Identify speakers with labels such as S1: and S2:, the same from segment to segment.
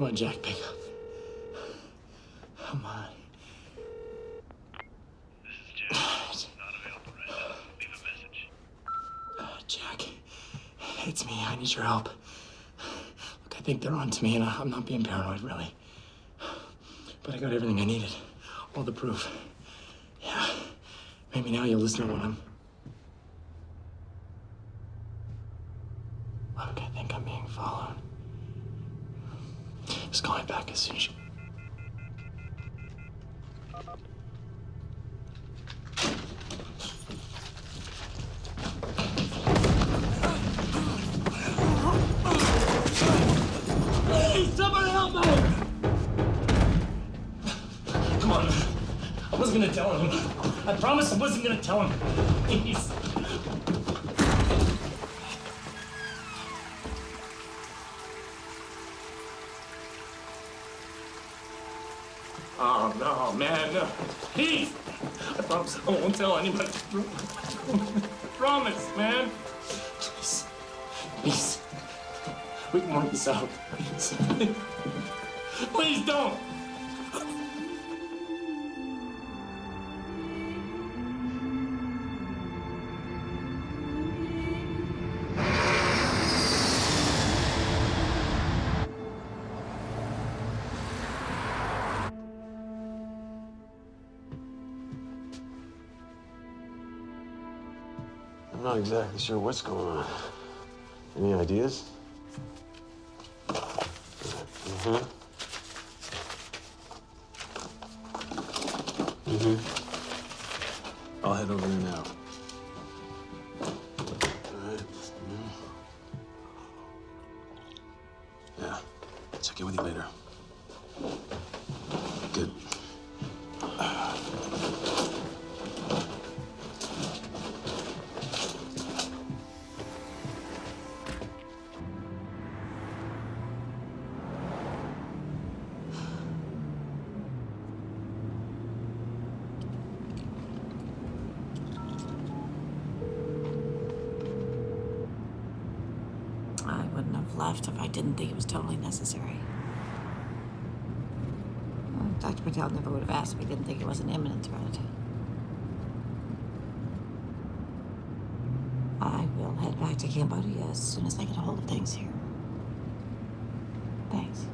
S1: Come on, Jack, pick up. Come on.
S2: This is Jack. Not available right now. Leave a message.
S1: Jack, it's me. I need your help. Look, I think they're on to me, and I'm not being paranoid, really. But I got everything I needed. All the proof. Yeah. Maybe now you'll listen to what I'm... Look, I think I'm being followed. Just call me back as soon as you... Please, somebody help me! Come on. I wasn't gonna tell him. I promised I wasn't gonna tell him. Please. Oh, no, man, no. Please! I promise I won't tell anybody. I promise, man. Please. Please. We can work this out. Please. Please don't!
S3: I'm not exactly sure what's going on. Any ideas? I'll head over there now. All right. Yeah. Check in with you later. Good.
S4: I wouldn't have left if I didn't think it was totally necessary. Dr. Patel never would have asked if he didn't think it was an imminent threat. I will head back to Cambodia as soon as I get a hold of things here. Thanks.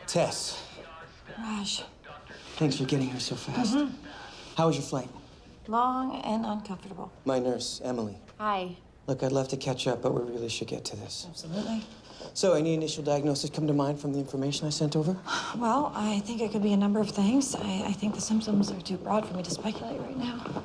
S1: Tess,
S4: Raj,
S1: thanks for getting here so fast. How was your flight?
S4: long and uncomfortable.
S1: My nurse, Emily.
S4: Hi.
S1: Look, I'd love to catch up, but we really should get to this.
S4: Absolutely.
S1: So, any initial diagnosis come to mind from the information I sent over?
S4: Well, I think it could be a number of things. I think the symptoms are too broad for me to speculate right now.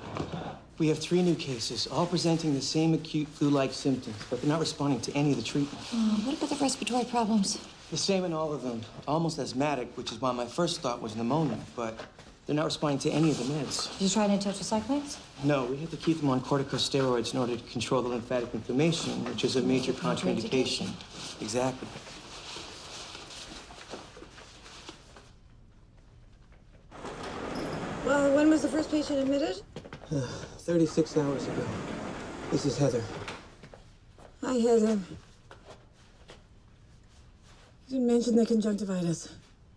S1: We have 3 new cases, all presenting the same acute flu-like symptoms, but they're not responding to any of the treatment.
S4: What about the respiratory problems?
S1: The same in all of them, almost asthmatic, which is why my first thought was pneumonia, but they're not responding to any of the meds.
S4: Did you try any tetracyclines?
S1: No, we had to keep them on corticosteroids in order to control the lymphatic inflammation, which is a major contraindication. Exactly.
S5: Well, when was the first patient admitted?
S1: 36 hours ago. This is Heather.
S5: Hi, Heather. You didn't mention the conjunctivitis.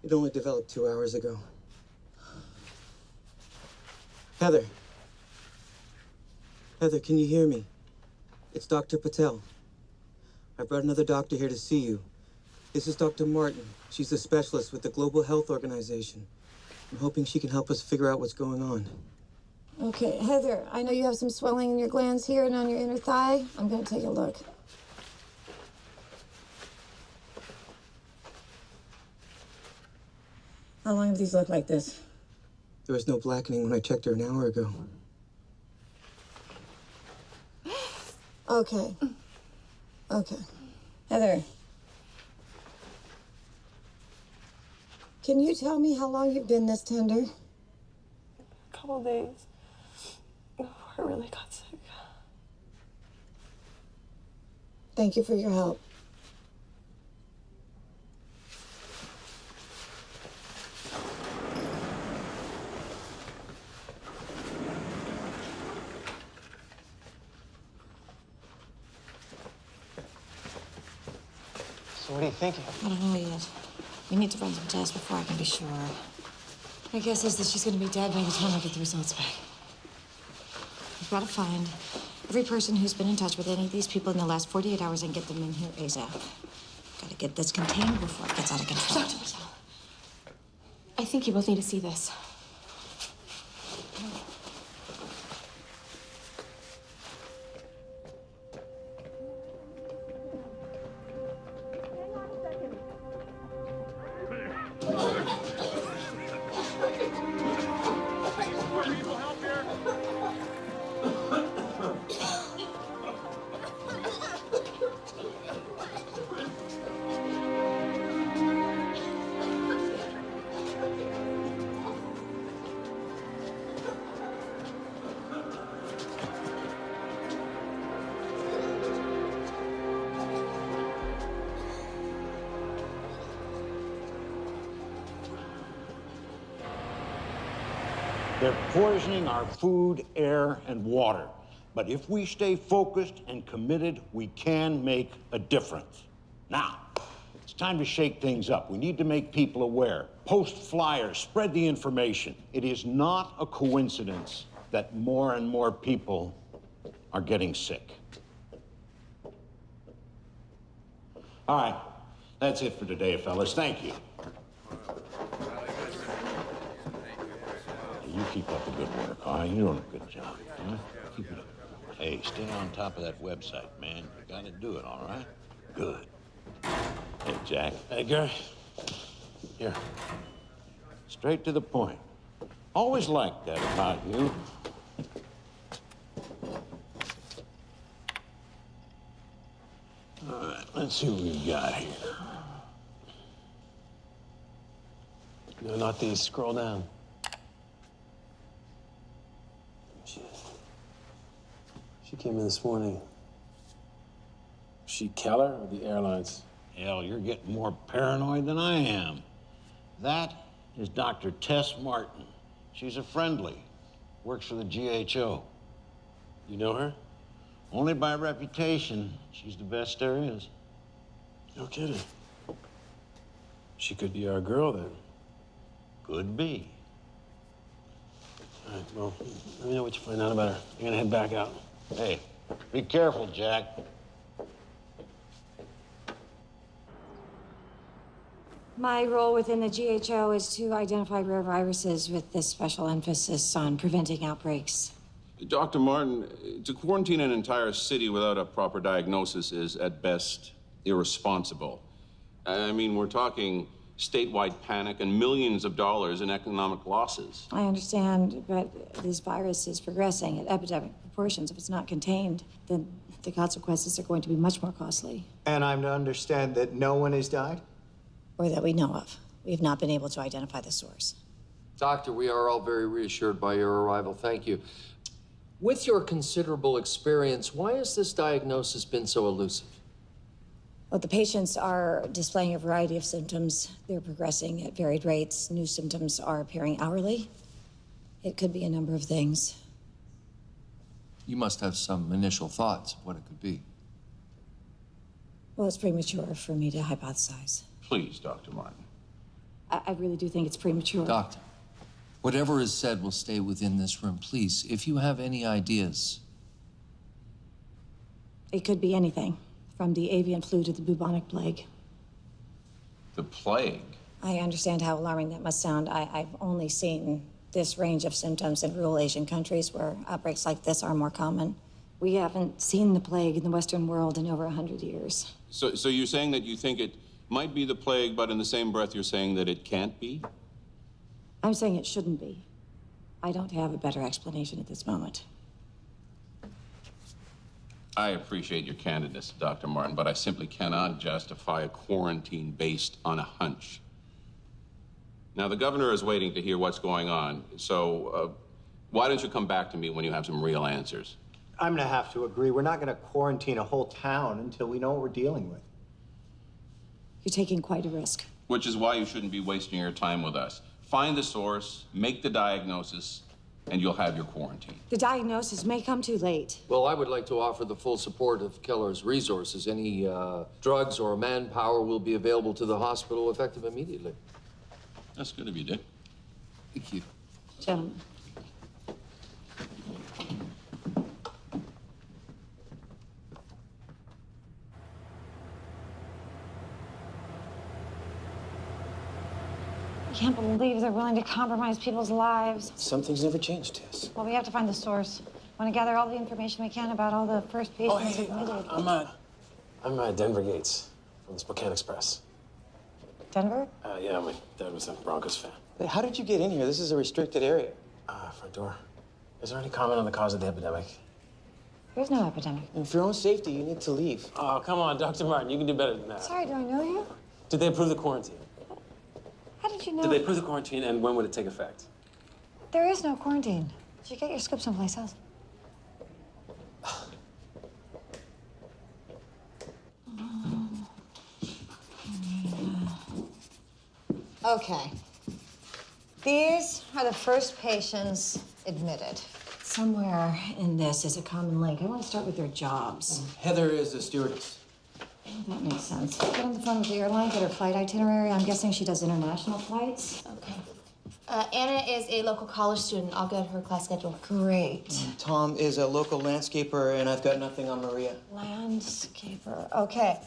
S1: It only developed 2 hours ago. Heather. Heather, can you hear me? It's Dr. Patel. I brought another doctor here to see you. This is Dr. Martin. She's a specialist with the Global Health Organization. I'm hoping she can help us figure out what's going on.
S5: Okay, Heather, I know you have some swelling in your glands here and on your inner thigh. I'm gonna take a look. How long have these looked like this?
S6: There was no blackening when I checked her an hour ago.
S5: Okay. Okay. Heather. Can you tell me how long you've been this tender?
S7: A couple days before I really got sick.
S5: Thank you for your help.
S6: So what are you thinking?
S4: I don't know yet. We need to run some tests before I can be sure. My guess is that she's going to be dead by the time I get the results back. We've got to find every person who's been in touch with any of these people in the last 48 hours and get them in here ASAP. Got to get this contained before it gets out of control.
S7: Dr. Patel, I think you both need to see this.
S8: They're poisoning our food, air, and water. But if we stay focused and committed, we can make a difference. Now, it's time to shake things up. We need to make people aware. Post flyers, spread the information. It is not a coincidence that more and more people are getting sick. All right, that's it for today, fellas. Thank you. You keep up the good work, all right? You're doing a good job. Huh? Keep it up. Hey, stay on top of that website, man. You gotta do it, all right? Good. Hey, Jack.
S3: Hey, Gary.
S8: Here. Straight to the point. Always liked that about you. All right, let's see what we've got here.
S3: No, not these. Scroll down. She came in this morning. Was she Keller or the airlines?
S8: Hell, you're getting more paranoid than I am. That is Dr. Tess Martin. She's a friendly. Works for the GHO.
S3: You know her?
S8: Only by reputation. She's the best there is.
S3: No kidding. She could be our girl then.
S8: Could be.
S3: All right, well, let me know what you find out about her. I'm gonna head back out.
S8: Hey, be careful, Jack.
S4: My role within the GHO is to identify rare viruses with this special emphasis on preventing outbreaks.
S9: Dr. Martin, to quarantine an entire city without a proper diagnosis is, at best, irresponsible. I mean, we're talking statewide panic and millions of dollars in economic losses.
S4: I understand, but this virus is progressing at epidemic proportions. If it's not contained, then the consequences are going to be much more costly.
S10: And I'm to understand that no one has died?
S4: Or that we know of. We have not been able to identify the source.
S11: Doctor, we are all very reassured by your arrival. Thank you. With your considerable experience, why has this diagnosis been so elusive?
S4: Well, the patients are displaying a variety of symptoms. They're progressing at varied rates. New symptoms are appearing hourly. It could be a number of things.
S11: You must have some initial thoughts of what it could be.
S4: Well, it's premature for me to hypothesize.
S9: Please, Dr. Martin.
S4: I really do think it's premature.
S11: Doctor, whatever is said will stay within this room. Please, if you have any ideas.
S4: It could be anything, from the avian flu to the bubonic plague.
S9: The plague?
S4: I understand how alarming that must sound. I've only seen this range of symptoms in rural Asian countries where outbreaks like this are more common. We haven't seen the plague in the Western world in over 100 years.
S9: So you're saying that you think it might be the plague, but in the same breath you're saying that it can't be?
S4: I'm saying it shouldn't be. I don't have a better explanation at this moment.
S9: I appreciate your candidness, Dr. Martin, but I simply cannot justify a quarantine based on a hunch. Now, the governor is waiting to hear what's going on, so why don't you come back to me when you have some real answers?
S10: I'm gonna have to agree. We're not gonna quarantine a whole town until we know what we're dealing with.
S4: You're taking quite a risk.
S9: Which is why you shouldn't be wasting your time with us. Find the source, make the diagnosis, and you'll have your quarantine.
S4: The diagnosis may come too late.
S11: Well, I would like to offer the full support of Keller's resources. Any drugs or manpower will be available to the hospital effective immediately.
S9: That's good of you, Dick.
S11: Thank you.
S4: Gentlemen. I can't believe they're willing to compromise people's lives.
S3: Some things never change, Tess.
S4: Well, we have to find the source. Want to gather all the information we can about all the first patients
S3: Oh, hey,
S4: admitted.
S3: I'm Denver Gates from the Spokane Express.
S4: Denver?
S3: Yeah, my dad was a Broncos fan.
S6: Wait, how did you get in here? This is a restricted area.
S3: Front door. Is there any comment on the cause of the epidemic?
S4: There's no epidemic.
S6: And for your own safety, you need to leave.
S3: Oh, come on, Dr. Martin. You can do better than that.
S4: Sorry, do I know you?
S3: Did they approve the quarantine?
S4: How did you know?
S3: Did they approve the quarantine, and when would it take effect?
S4: There is no quarantine. Did you get your script someplace else? Okay. These are the first patients admitted. Somewhere in this is a common link. I want to start with their jobs.
S6: Heather is a stewardess.
S4: That makes sense. Get on the phone with the airline, get her flight itinerary. I'm guessing she does international flights.
S5: Okay. Anna is a local college student. I'll get her class schedule.
S4: Great.
S6: Tom is a local landscaper, and I've got nothing on Maria.
S4: Landscaper. Okay.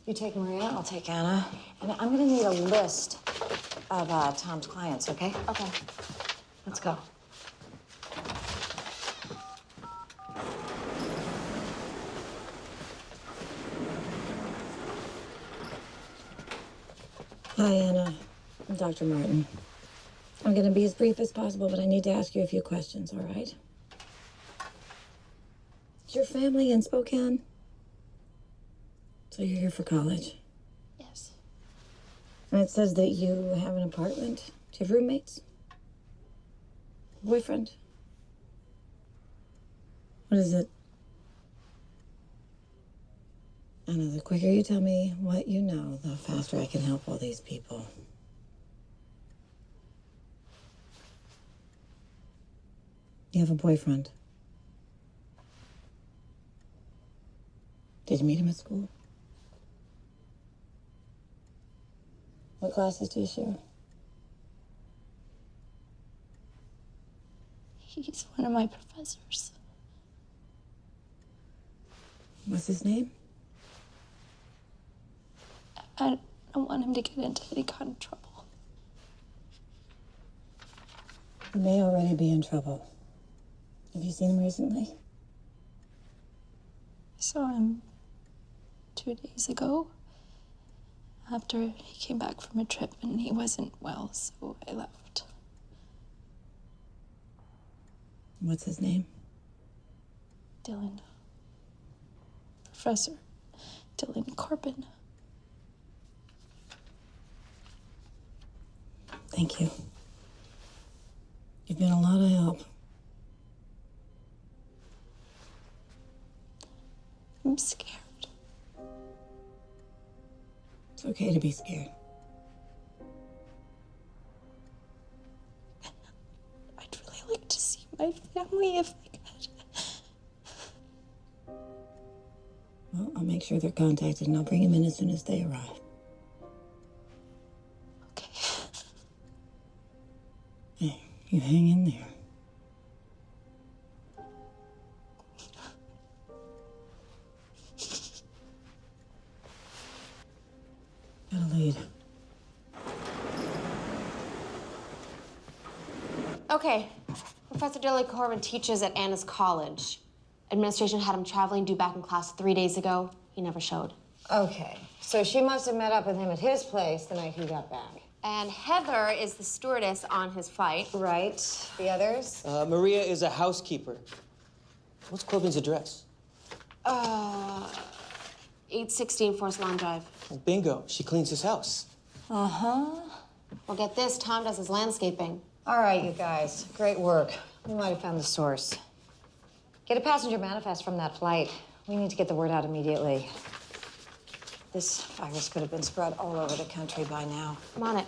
S4: You take Maria, I'll take Anna. And I'm gonna need a list of Tom's clients, okay?
S5: Okay.
S4: Let's go. Hi, Anna. I'm Dr. Martin. I'm gonna be as brief as possible, but I need to ask you a few questions, all right? Is your family in Spokane? So you're here for college?
S5: Yes.
S4: And it says that you have an apartment. Do you have roommates? Boyfriend? What is it? Anna, the quicker you tell me what you know, the faster I can help all these people. You have a boyfriend. Did you meet him at school? What classes do you share?
S5: He's one of my professors.
S4: What's his name?
S5: I don't want him to get into any kind of trouble.
S4: He may already be in trouble. Have you seen him recently?
S5: I saw him 2 days ago after he came back from a trip and he wasn't well, so I left.
S4: What's his name?
S5: Dylan. Professor Dylan Corbin.
S4: Thank you. You've been a lot of help.
S5: I'm scared.
S4: It's okay to be scared.
S5: I'd really like to see my family if I could.
S4: Well, I'll make sure they're contacted and I'll bring them in as soon as they arrive.
S5: Okay.
S4: Hey, you hang in there. Got a lead.
S12: Okay. Professor Dilly Corbin teaches at Anna's college. Administration had him traveling due back in class 3 days ago. He never showed.
S4: Okay, so she must have met up with him at his place the night he got back.
S12: And Heather is the stewardess on his flight.
S4: Right. The others?
S6: Maria is a housekeeper. What's Corbin's address?
S12: 816 Forest Lawn Drive.
S6: Well, bingo. She cleans his house.
S4: Uh-huh.
S12: Well, get this. Tom does his landscaping.
S4: All right, you guys. Great work. We might have found the source. Get a passenger manifest from that flight. We need to get the word out immediately. This virus could have been spread all over the country by now.
S12: I'm on it.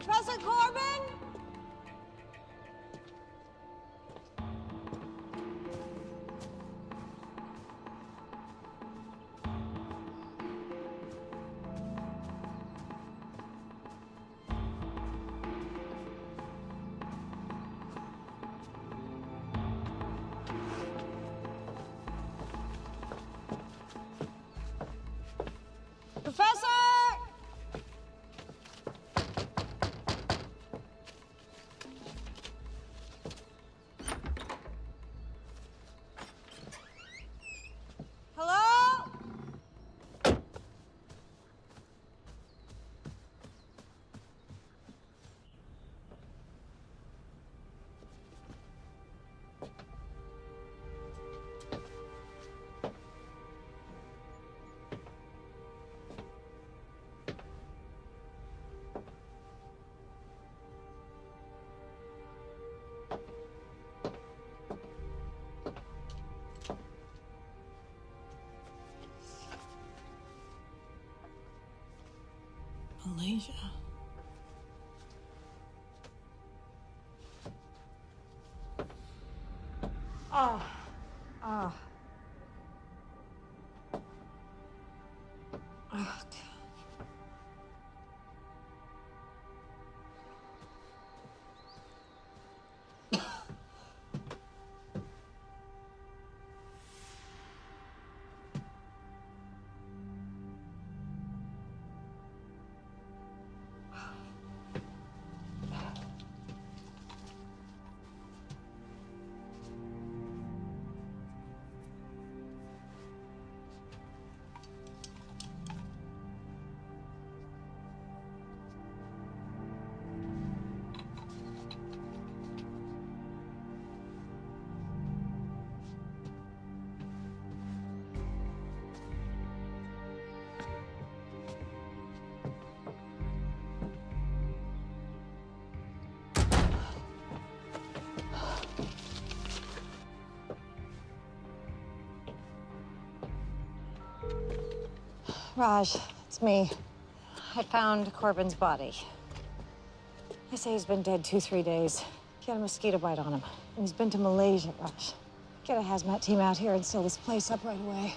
S4: Professor Corbin? Professor! Hello?
S7: Malaysia.
S4: Oh. Oh. Oh, God. Raj, it's me. I found Corbin's body. They say he's been dead 2-3 days. He had a mosquito bite on him. And he's been to Malaysia, Raj. Get a hazmat team out here and seal this place up right away.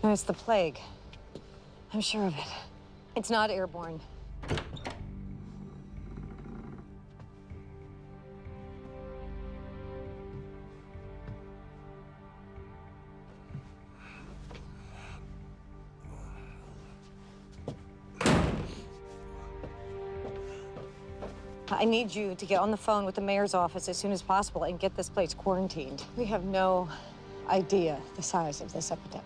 S4: No, it's the plague. I'm sure of it. It's not airborne. I need you to get on the phone with the mayor's office as soon as possible and get this place quarantined. We have no idea the size of this epidemic.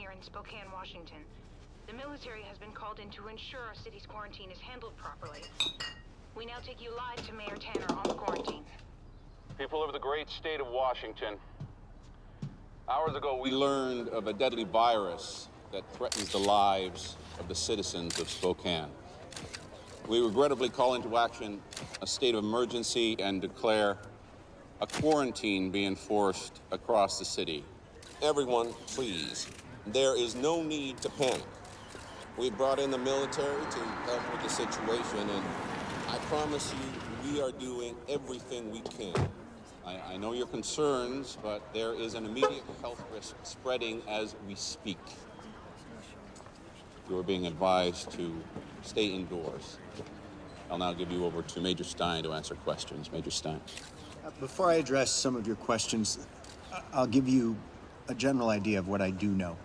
S13: here in Spokane, Washington. The military has been called in to ensure our city's quarantine is handled properly. We now take you live to Mayor Tanner on the quarantine.
S9: People of the great state of Washington, hours ago we learned of a deadly virus that threatens the lives of the citizens of Spokane. We regrettably call into action a state of emergency and declare a quarantine be enforced across the city.
S14: Everyone, please. There is no need to panic. We brought in the military to help with the situation, and I promise you, we are doing everything we can.
S9: I know your concerns, but there is an immediate health risk spreading as we speak. You are being advised to stay indoors. I'll now give you over to Major Stein to answer questions. Major Stein.
S10: Before I address some of your questions, I'll give you a general idea of what I do know.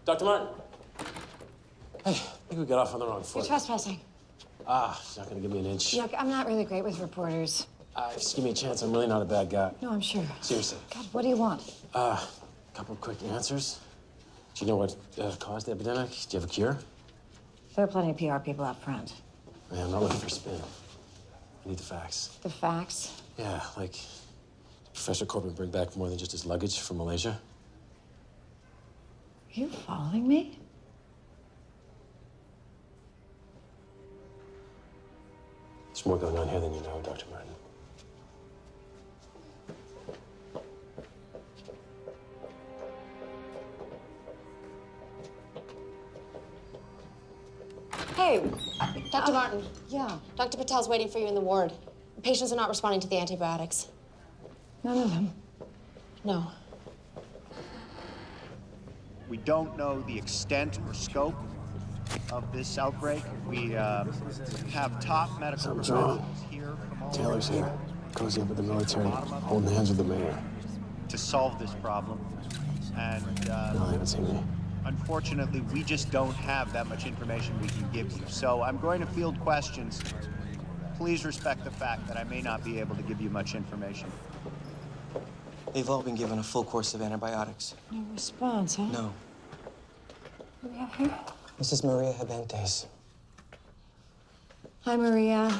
S3: Dr. Martin. Hey, I think we got off on the wrong foot.
S4: You're trespassing.
S3: She's not gonna give me an inch.
S4: Look, I'm not really great with reporters.
S3: Just give me a chance. I'm really not a bad guy.
S4: No, I'm sure.
S3: Seriously.
S4: God, what do you want?
S3: A couple quick answers. Do you know what caused the epidemic? Do you have a cure?
S4: There are plenty of PR people out front.
S3: Man, I'm not looking for spin. I need the facts.
S4: The facts?
S3: Yeah, like, did Professor Corbin bring back more than just his luggage from Malaysia?
S4: Are you following me?
S3: There's more going on here than you know, Dr. Martin.
S4: Hey,
S12: Dr. Martin.
S4: Yeah.
S12: Dr. Patel's waiting for you in the ward. Patients are not responding to the antibiotics.
S4: None of them.
S12: No.
S10: We don't know the extent or scope of this outbreak. We have top medical
S3: Something's wrong.
S10: professionals here from all
S3: Taylor's
S10: over
S3: here. Goes in with the military, holding hands with the mayor.
S10: to solve this problem. And
S3: No, I haven't seen me.
S10: unfortunately, we just don't have that much information we can give you. So I'm going to field questions. Please respect the fact that I may not be able to give you much information.
S6: They've all been given a full course of antibiotics.
S4: No response, huh?
S6: No.
S4: Who do we have here?
S6: This is Maria Habentes.
S4: Hi, Maria.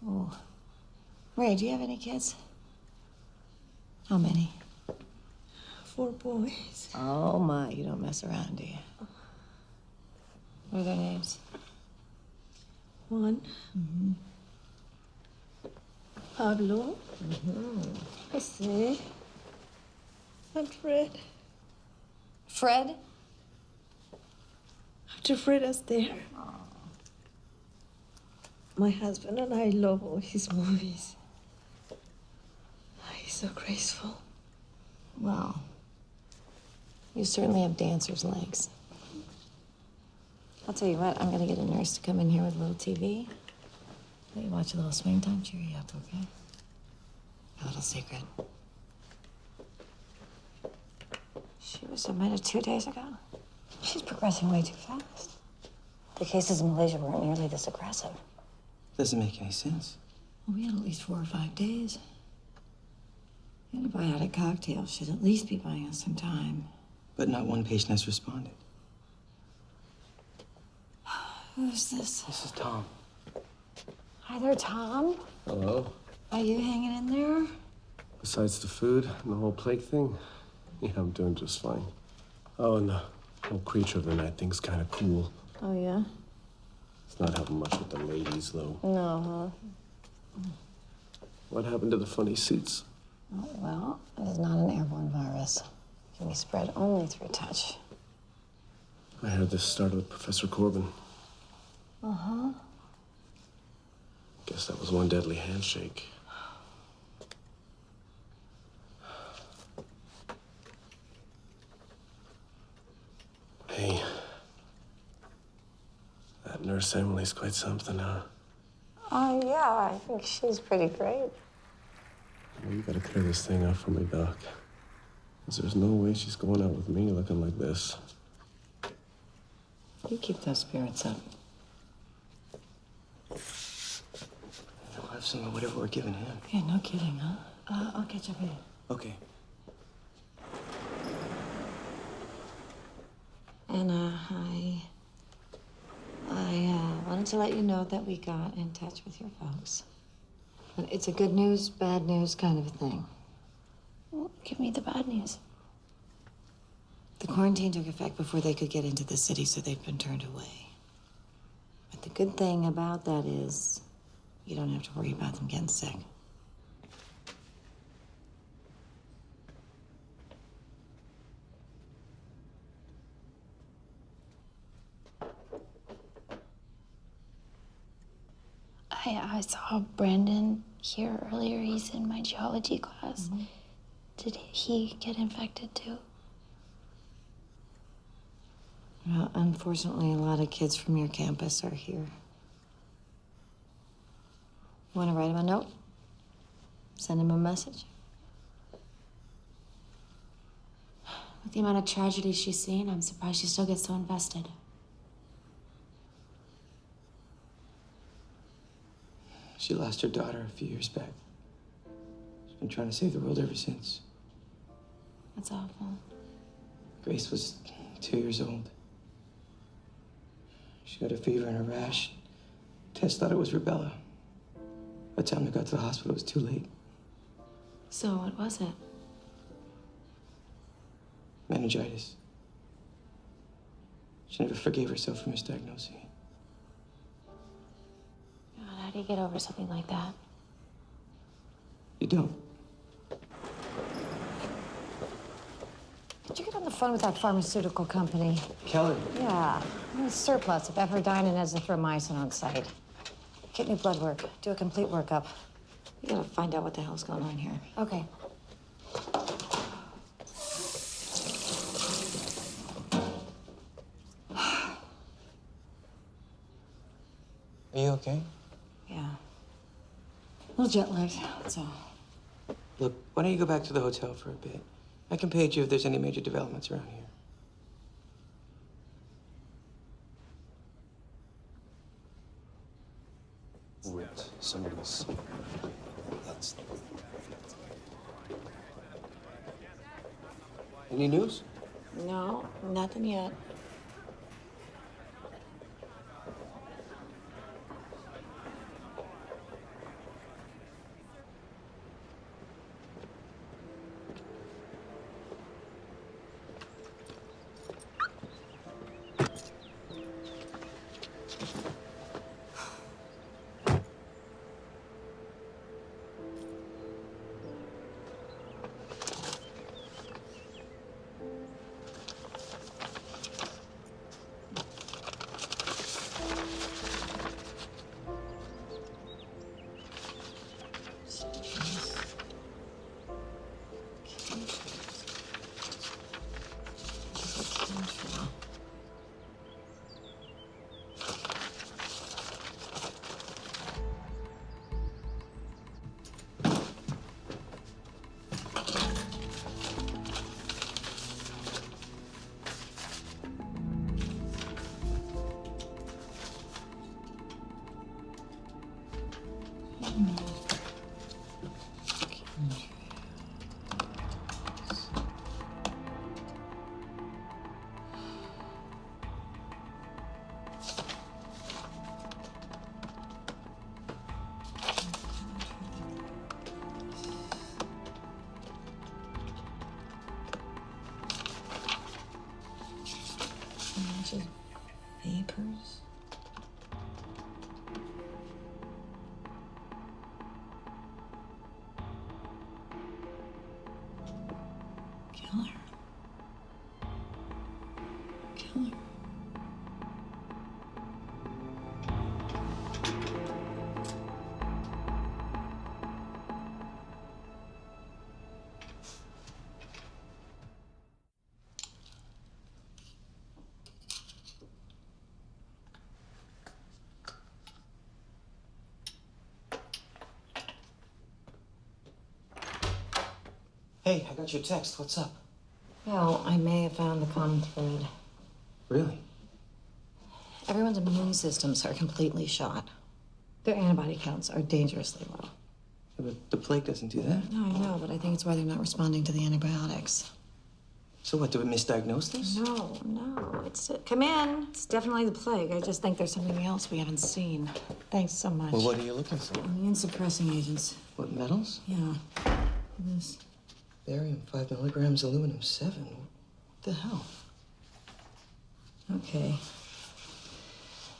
S4: Oh. Ray, do you have any kids? How many?
S7: 4 boys.
S4: Oh, my. You don't mess around, do you? What are their names?
S7: One. Pablo.
S4: Jose.
S7: And Fred.
S4: Fred?
S7: After Fred is there. My husband and I love all his movies. He's so graceful.
S4: Well, you certainly have dancer's legs. I'll tell you what, I'm gonna get a nurse to come in here with a little TV. Let you watch a little swing time, cheer you up, okay? A little secret. She was admitted 2 days ago. She's progressing way too fast. The cases in Malaysia weren't nearly this aggressive.
S6: Doesn't make any sense.
S4: Well, we had at least 4 or 5 days. Antibiotic cocktail should at least be buying us some time.
S6: But not one patient has responded.
S4: Who's this?
S6: This is Tom.
S4: Hi there, Tom.
S3: Hello?
S4: Are you hanging in there?
S3: Besides the food and the whole plague thing, yeah, I'm doing just fine. Oh, and the whole creature of the night thing's kind of cool.
S4: Oh, yeah?
S3: It's not helping much with the ladies, though.
S4: No, huh?
S3: What happened to the funny suits?
S4: Oh, well, it is not an airborne virus. It can be spread only through touch.
S3: I heard this started with Professor Corbin.
S4: Uh-huh.
S3: Guess that was one deadly handshake. Hey, that nurse Emily's quite something, huh?
S4: Oh, yeah, I think she's pretty great.
S3: Well, you gotta clear this thing up for me, Doc. 'Cause there's no way she's going out with me looking like this.
S6: You keep those spirits up. I'll have some of whatever we're giving him.
S4: Yeah, no kidding, huh? I'll catch up with you.
S6: Okay.
S4: Anna, I wanted to let you know that we got in touch with your folks. But it's a good news, bad news kind of a thing.
S5: Well, give me the bad news.
S4: The quarantine took effect before they could get into the city, so they've been turned away. But the good thing about that is you don't have to worry about them getting sick.
S5: I saw Brandon here earlier. He's in my geology class. Did he get infected too?
S4: Well, unfortunately, a lot of kids from your campus are here. Want to write him a note? Send him a message?
S12: With the amount of tragedy she's seen, I'm surprised she still gets so invested.
S6: She lost her daughter a few years back. She's been trying to save the world ever since.
S12: That's awful.
S6: Grace was 2 years old. She got a fever and a rash. Tess thought it was rubella. By the time we got to the hospital, it was too late.
S12: So what was it?
S6: Meningitis. She never forgave herself for misdiagnosing it.
S12: God, how do you get over something like that?
S6: You don't.
S4: Did you get on the phone with that pharmaceutical company?
S6: Kelly.
S4: Yeah. It's surplus of ephedrine and azithromycin on site. Get new blood work. Do a complete workup. We gotta find out what the hell's going on here.
S12: Okay.
S6: Are you okay?
S4: Yeah. A little jet lagged, that's all.
S6: Look, why don't you go back to the hotel for a bit? I can page you if there's any major developments around here.
S3: Wait, somebody's... That's... Any news?
S4: No, nothing yet. Just vapors. Killer. Killer.
S6: Hey, I got your text. What's up?
S4: Well, I may have found the common thread.
S6: Really?
S4: Everyone's immune systems are completely shot. Their antibody counts are dangerously low.
S6: Yeah, but the plague doesn't do that.
S4: No, I know, but I think it's why they're not responding to the antibiotics.
S6: So what, do we misdiagnose this?
S4: No, it's... come in. It's definitely the plague. I just think there's something else we haven't seen. Thanks so much.
S6: Well, what are you looking for?
S4: Immune-suppressing agents.
S6: What, metals?
S4: Yeah. This.
S6: Barium 5 milligrams, aluminum 7. What the hell?
S4: Okay.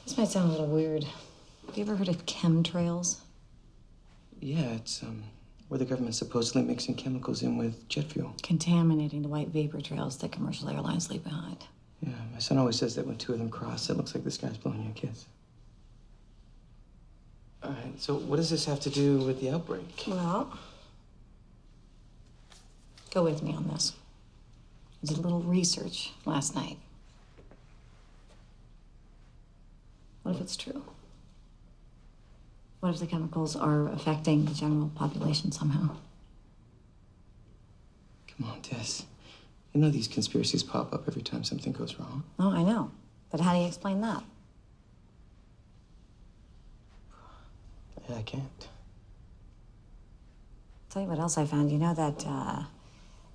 S4: This might sound a little weird. Have you ever heard of chemtrails?
S6: Yeah, it's where the government's supposedly mixing chemicals in with jet fuel.
S4: Contaminating the white vapor trails that commercial airlines leave behind.
S6: Yeah, my son always says that when two of them cross, it looks like this guy's blowing you a kiss. All right, so what does this have to do with the outbreak?
S4: Well, go with me on this. I did a little research last night. What if it's true? What if the chemicals are affecting the general population somehow?
S6: Come on, Tess. You know these conspiracies pop up every time something goes wrong.
S4: Oh, I know. But how do you explain that?
S6: Yeah, I can't.
S4: Tell you what else I found. You know that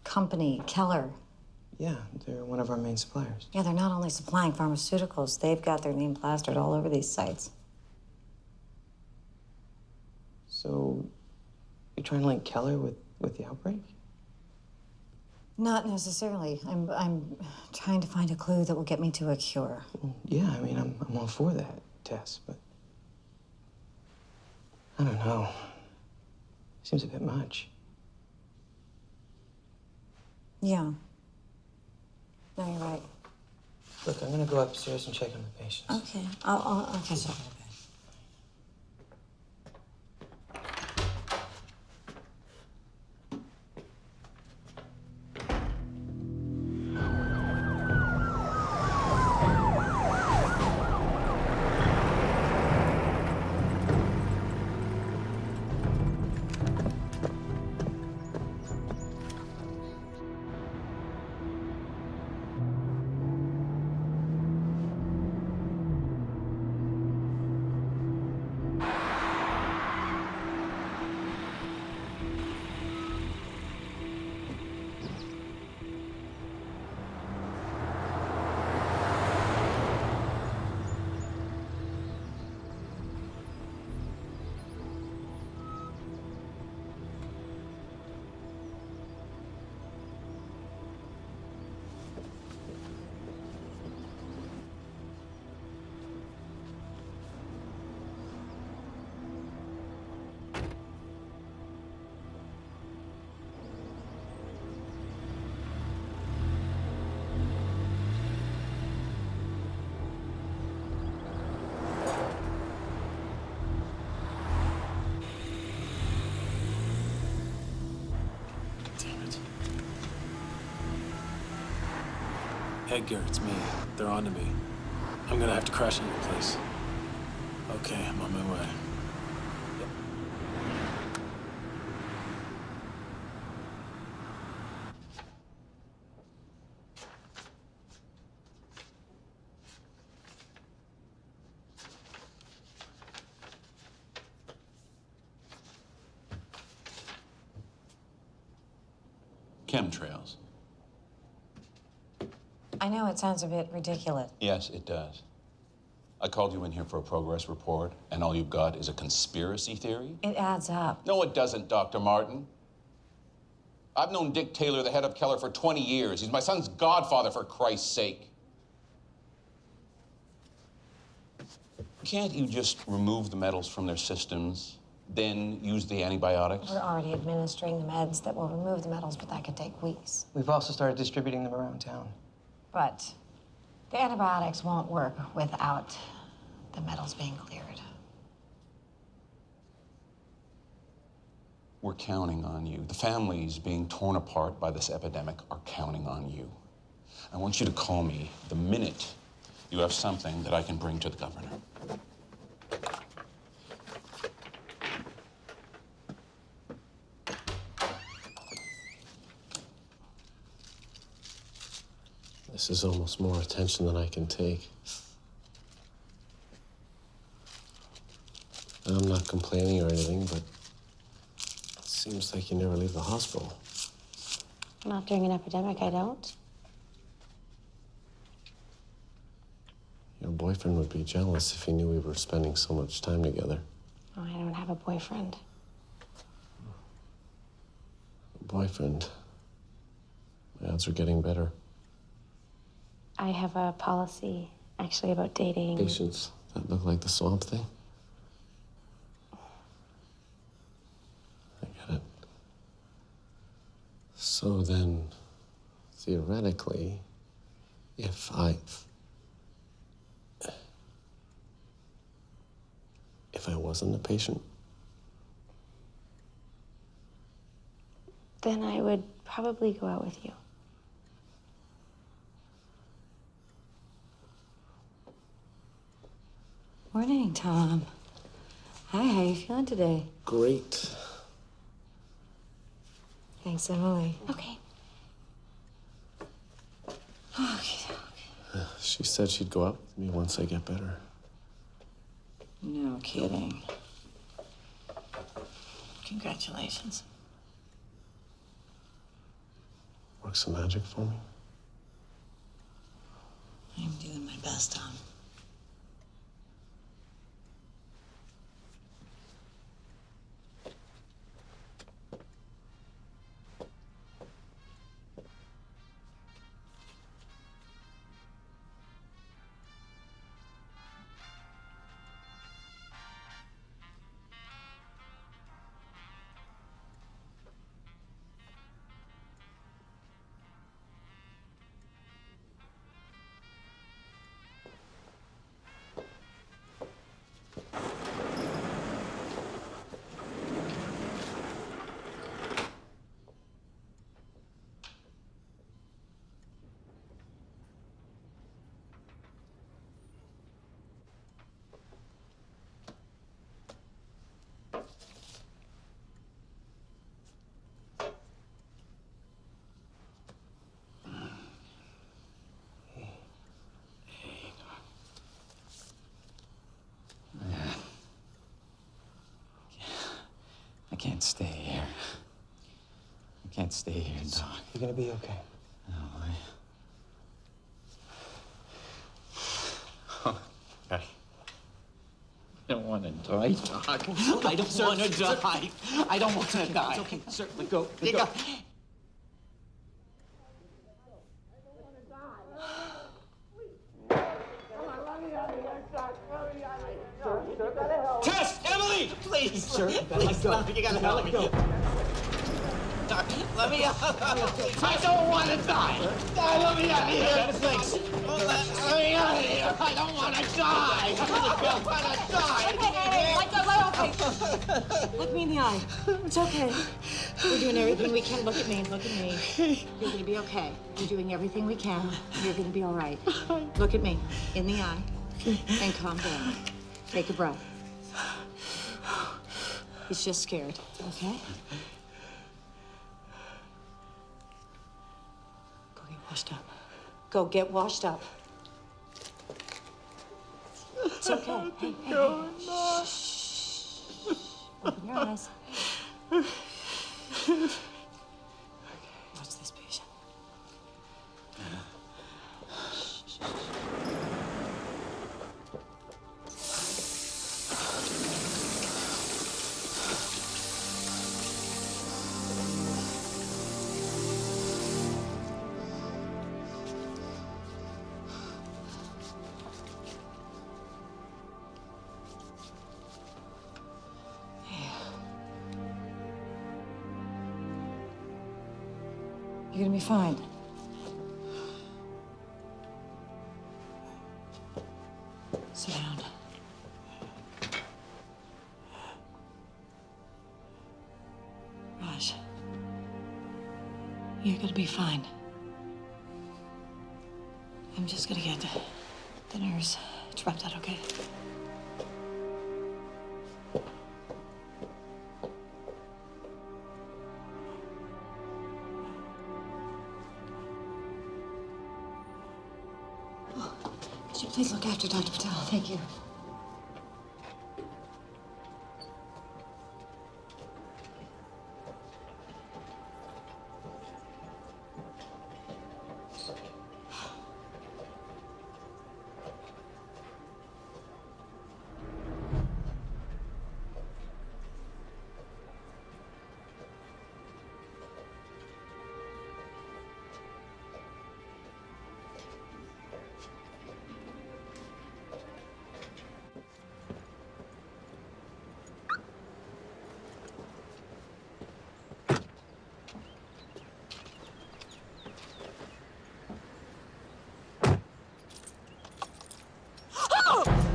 S4: company, Keller?
S6: Yeah, they're one of our main suppliers.
S4: Yeah, they're not only supplying pharmaceuticals, they've got their name plastered all over these sites.
S6: So, you're trying to link Keller with the outbreak?
S4: Not necessarily. I'm trying to find a clue that will get me to a cure.
S6: Well, yeah, I mean, I'm all for that, Tess, but I don't know. Seems a bit much.
S4: Yeah. No, you're right.
S6: Look, I'm gonna go upstairs and check on the patients.
S4: Okay. I'll catch up in a bit.
S3: Edgar, it's me. They're on to me. I'm gonna have to crash in your place. Okay, I'm on my way. Yep.
S9: Chemtrails.
S4: I know it sounds a bit ridiculous.
S9: Yes, it does. I called you in here for a progress report, and all you've got is a conspiracy theory?
S4: It adds up.
S9: No, it doesn't, Dr. Martin. I've known Dick Taylor, the head of Keller, for 20 years. He's my son's godfather, for Christ's sake. Can't you just remove the metals from their systems, then use the antibiotics?
S4: We're already administering the meds that will remove the metals, but that could take weeks.
S6: We've also started distributing them around town.
S4: But the antibiotics won't work without the metals being cleared.
S9: We're counting on you. The families being torn apart by this epidemic are counting on you. I want you to call me the minute you have something that I can bring to the governor.
S3: This is almost more attention than I can take. I'm not complaining or anything, but it seems like you never leave the hospital.
S12: Not during an epidemic, I don't.
S3: Your boyfriend would be jealous if he knew we were spending so much time together.
S12: Oh, I don't have a boyfriend.
S3: Boyfriend. My odds are getting better.
S12: I have a policy, actually, about dating.
S3: Patients that look like the Swamp Thing. I get it. So then, theoretically, if I wasn't a patient,
S12: then I would probably go out with you.
S4: Morning, Tom. Hi, how you feeling today?
S3: great.
S4: Thanks, Emily.
S12: Okay.
S4: Okay.
S3: She said she'd go out with me once I get better.
S4: No kidding. Congratulations.
S3: Work some magic for me.
S4: I'm doing my best, Tom.
S6: I can't stay here. I can't stay here, Doc. You're gonna be okay. No, I don't want to die, Doc. I don't want to die. I don't want to die. It's okay, sir. Let go. Let go.
S15: Tess! Emily!
S6: Please, sir.
S15: Please,
S6: Let go.
S15: you gotta help me.
S6: Doc, let me out. I don't want to die. Let me out of here. Thanks. Let me out of here. I don't want to die. I don't want to die.
S4: Hey, okay. Look me in the eye. It's okay. We're doing everything we can. Look at me. Look at me. You're gonna be okay. We're doing everything we can. You're gonna be all right. Look at me in the eye and calm down. Take a breath. He's just scared, okay? Go get washed up. Go get washed up. It's okay. Hey, hey, hey. Shh. Open your eyes. Watch this patient. You're gonna be fine. Sit down. Raj, you're gonna be fine. I'm just gonna get the nurse to wrap that, okay? Could you please look after Dr. Patel? Thank you.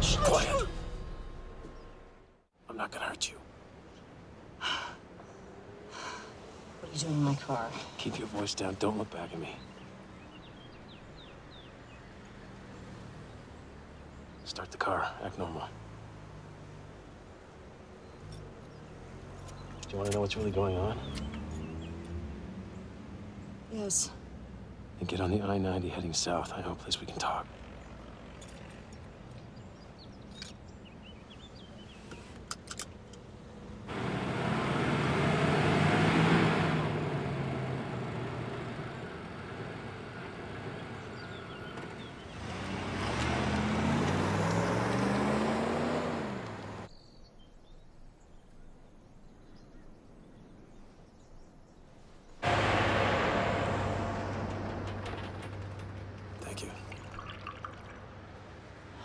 S3: Shh, quiet. I'm not gonna hurt you.
S4: What are you doing in my car?
S3: Keep your voice down. Don't look back at me. Start the car. Act normal. Do you want to know what's really going on?
S4: Yes.
S3: Then get on the I-90 heading south. I know a place we can talk. Thank you.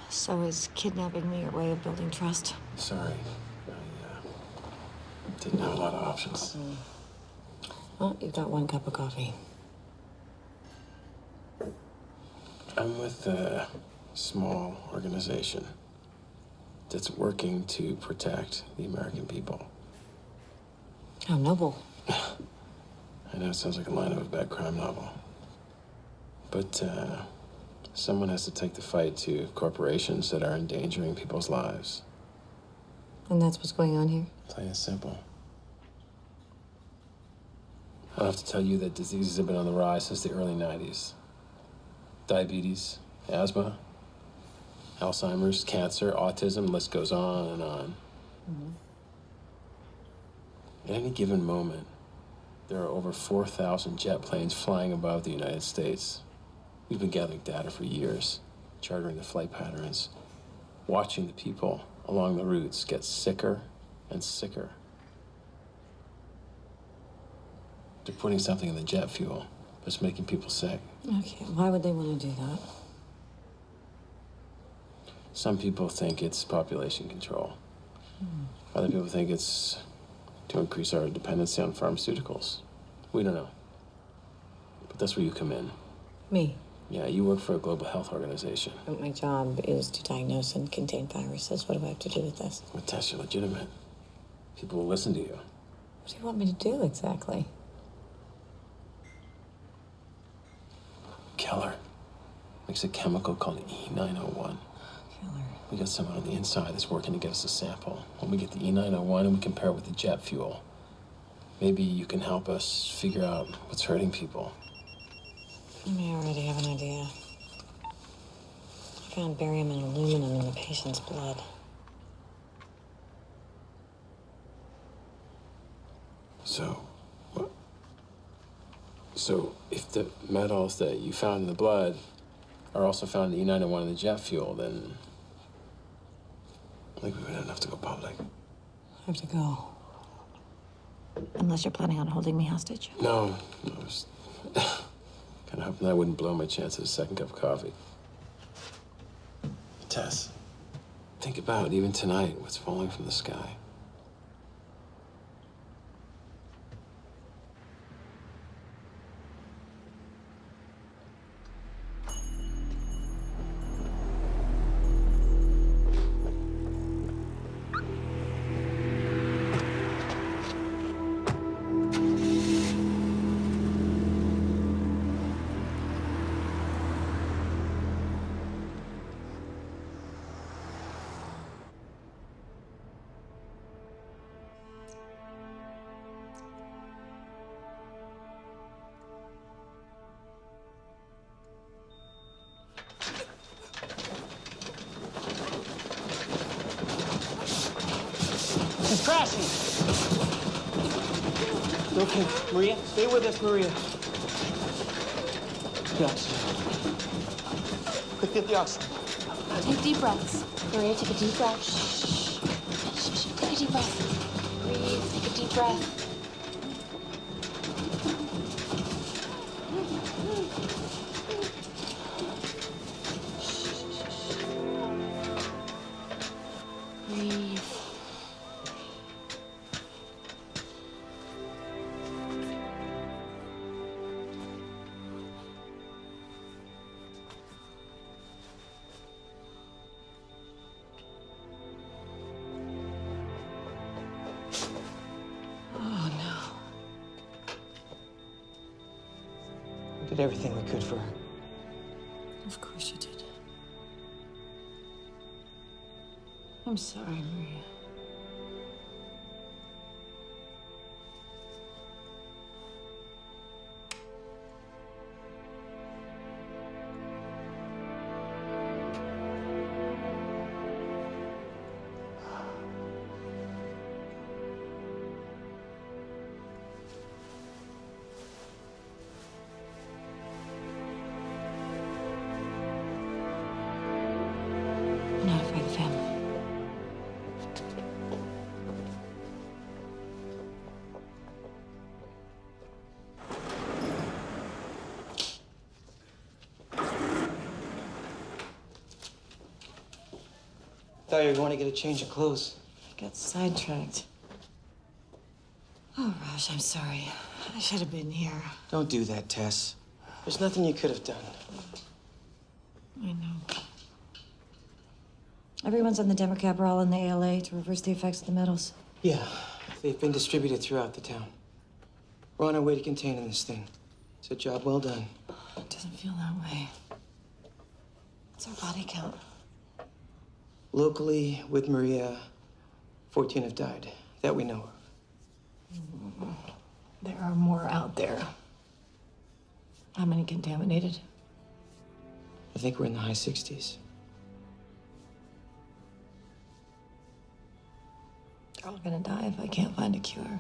S4: So is kidnapping me your way of building trust?
S3: Sorry. I didn't have a lot of options.
S4: Well, you've got one cup of coffee.
S3: I'm with a small organization that's working to protect the American people.
S4: How noble.
S3: I know it sounds like a line of a bad crime novel. But someone has to take the fight to corporations that are endangering people's lives.
S4: And that's what's going on here?
S3: Plain and simple. I don't have to tell you that diseases have been on the rise since the early 90s. Diabetes, asthma, Alzheimer's, cancer, autism, the list goes on and on. At any given moment, there are over 4,000 jet planes flying above the United States. We've been gathering data for years, charting the flight patterns, watching the people along the routes get sicker and sicker. They're putting something in the jet fuel that's making people sick.
S4: Okay, why would they want to do that?
S3: Some people think it's population control. Other people think it's to increase our dependency on pharmaceuticals. We don't know. But that's where you come in.
S4: Me?
S3: Yeah, you work for a global health organization.
S4: But my job is to diagnose and contain viruses. What do I have to do with this?
S3: But tests are legitimate. People will listen to you.
S4: What do you want me to do exactly?
S3: Keller makes a chemical called E901.
S4: Keller.
S3: We got someone on the inside that's working to get us a sample. When we get the E901 and we compare it with the jet fuel, maybe you can help us figure out what's hurting people.
S4: I may already have an idea. I found barium and aluminum in the patient's blood.
S3: So if the metals that you found in the blood are also found in the E901 in the jet fuel, then I think we would have to go public.
S4: I have to go. Unless you're planning on holding me hostage.
S3: No, I was kind of hoping that wouldn't blow my chance at a second cup of coffee. Tess, think about it, even tonight, what's falling from the sky.
S6: crashing. Okay, Maria, stay with us, Maria. The oxygen. Quick, get the oxygen.
S12: Take deep breaths. Maria, take a deep breath. Shh. Take a deep breath. Breathe. Take a deep breath. Breathe.
S6: Oh, no. We did everything we could for her.
S4: Of course you did. I'm sorry, Maria. Notify the family.
S6: Thought you were going to get a change of clothes.
S4: I got sidetracked. Oh, Raj, I'm sorry. I should have been here.
S6: Don't do that, Tess. There's nothing you could have done.
S4: I know. Everyone's on the Demercaprol and the ALA to reverse the effects of the metals.
S6: Yeah, they've been distributed throughout the town. We're on our way to containing this thing. It's a job well done.
S4: It doesn't feel that way. What's our body count?
S6: Locally, with Maria, 14 have died. That we know of.
S4: There are more out there. How many contaminated?
S6: I think we're in the high 60s.
S4: They're all gonna die if I can't find a cure.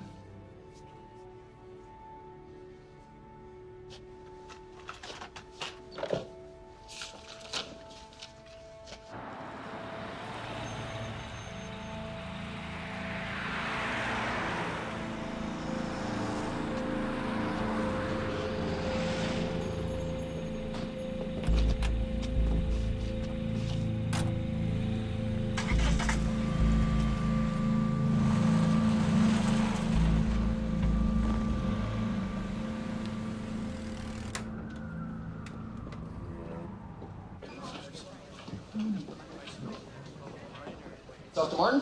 S11: Dr. Martin?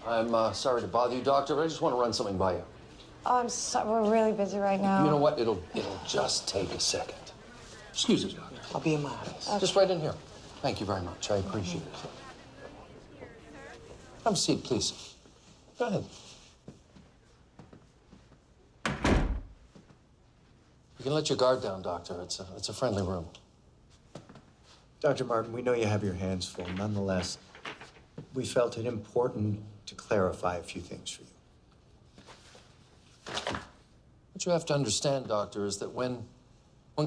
S11: I'm sorry to bother you, Doctor, but I just want to run something by you.
S4: Oh, I'm sorry. We're really busy right now.
S11: You know what? It'll just take a second. Excuse me, Doctor.
S6: I'll be in my office.
S11: Just right in here. Thank you very much. I appreciate it. Have a seat, please. Go ahead. You can let your guard down, Doctor. It's a friendly room.
S10: Dr. Martin, we know you have your hands full. Nonetheless, we felt it important to clarify a few things for you.
S11: What you have to understand, Doctor, is that when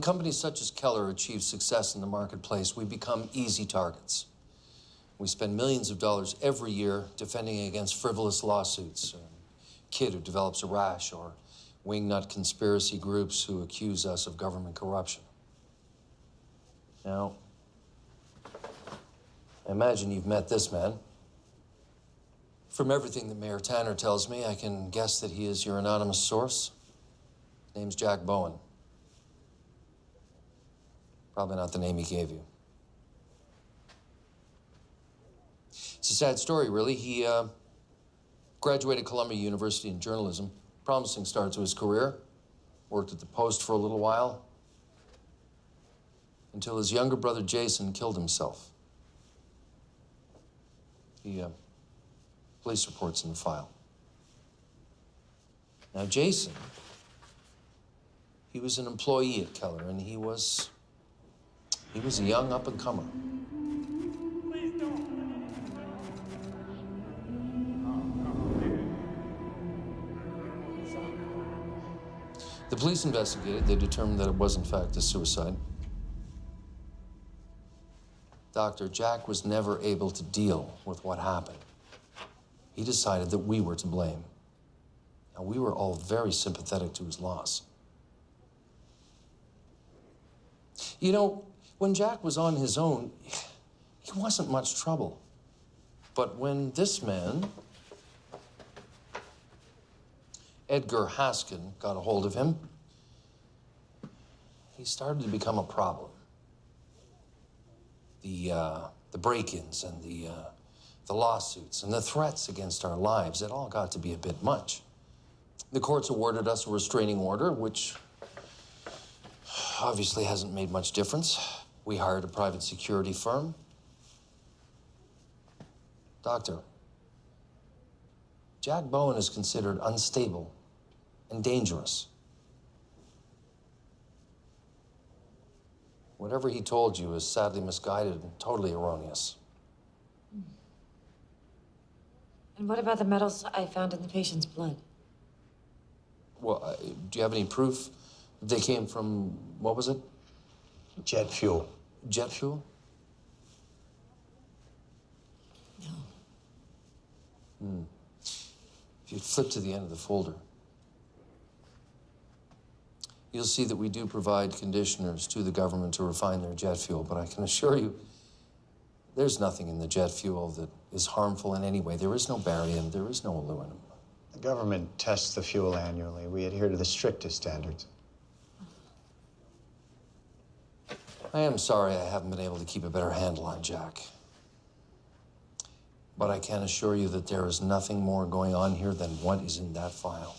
S11: companies such as Keller achieve success in the marketplace, we become easy targets. We spend millions of dollars every year defending against frivolous lawsuits. A kid who develops a rash, or wingnut conspiracy groups who accuse us of government corruption. Now, I imagine you've met this man. From everything that Mayor Tanner tells me, I can guess that he is your anonymous source. His name's Jack Bowen. Probably not the name he gave you. It's a sad story, really. He graduated Columbia University in journalism. Promising start to his career. Worked at the Post for a little while. Until his younger brother, Jason, killed himself. Police reports in the file. Now, Jason, he was an employee at Keller, and he was a young up-and-comer. police investigated. They determined that it was, in fact, a suicide. Doctor, Jack was never able to deal with what happened. He decided that we were to blame. Now, we were all very sympathetic to his loss. You know, when Jack was on his own, he wasn't much trouble. But when this man, Edgar Haskin, got a hold of him, he started to become a problem. The break-ins and the lawsuits and the threats against our lives, it all got to be a bit much. The courts awarded us a restraining order, which obviously hasn't made much difference. We hired a private security firm. Doctor, Jack Bowen is considered unstable and dangerous. Whatever he told you is sadly misguided and totally erroneous.
S4: And what about the metals I found in the patient's blood?
S11: Well, do you have any proof they came from, what was it?
S10: Jet fuel.
S11: Jet fuel? No. If you flip to the end of the folder, you'll see that we do provide conditioners to the government to refine their jet fuel, but I can assure you, there's nothing in the jet fuel that is harmful in any way. There is no barium, there is no aluminum.
S10: The government tests the fuel annually. We adhere to the strictest standards.
S11: I am sorry I haven't been able to keep a better handle on Jack. But I can assure you that there is nothing more going on here than what is in that file.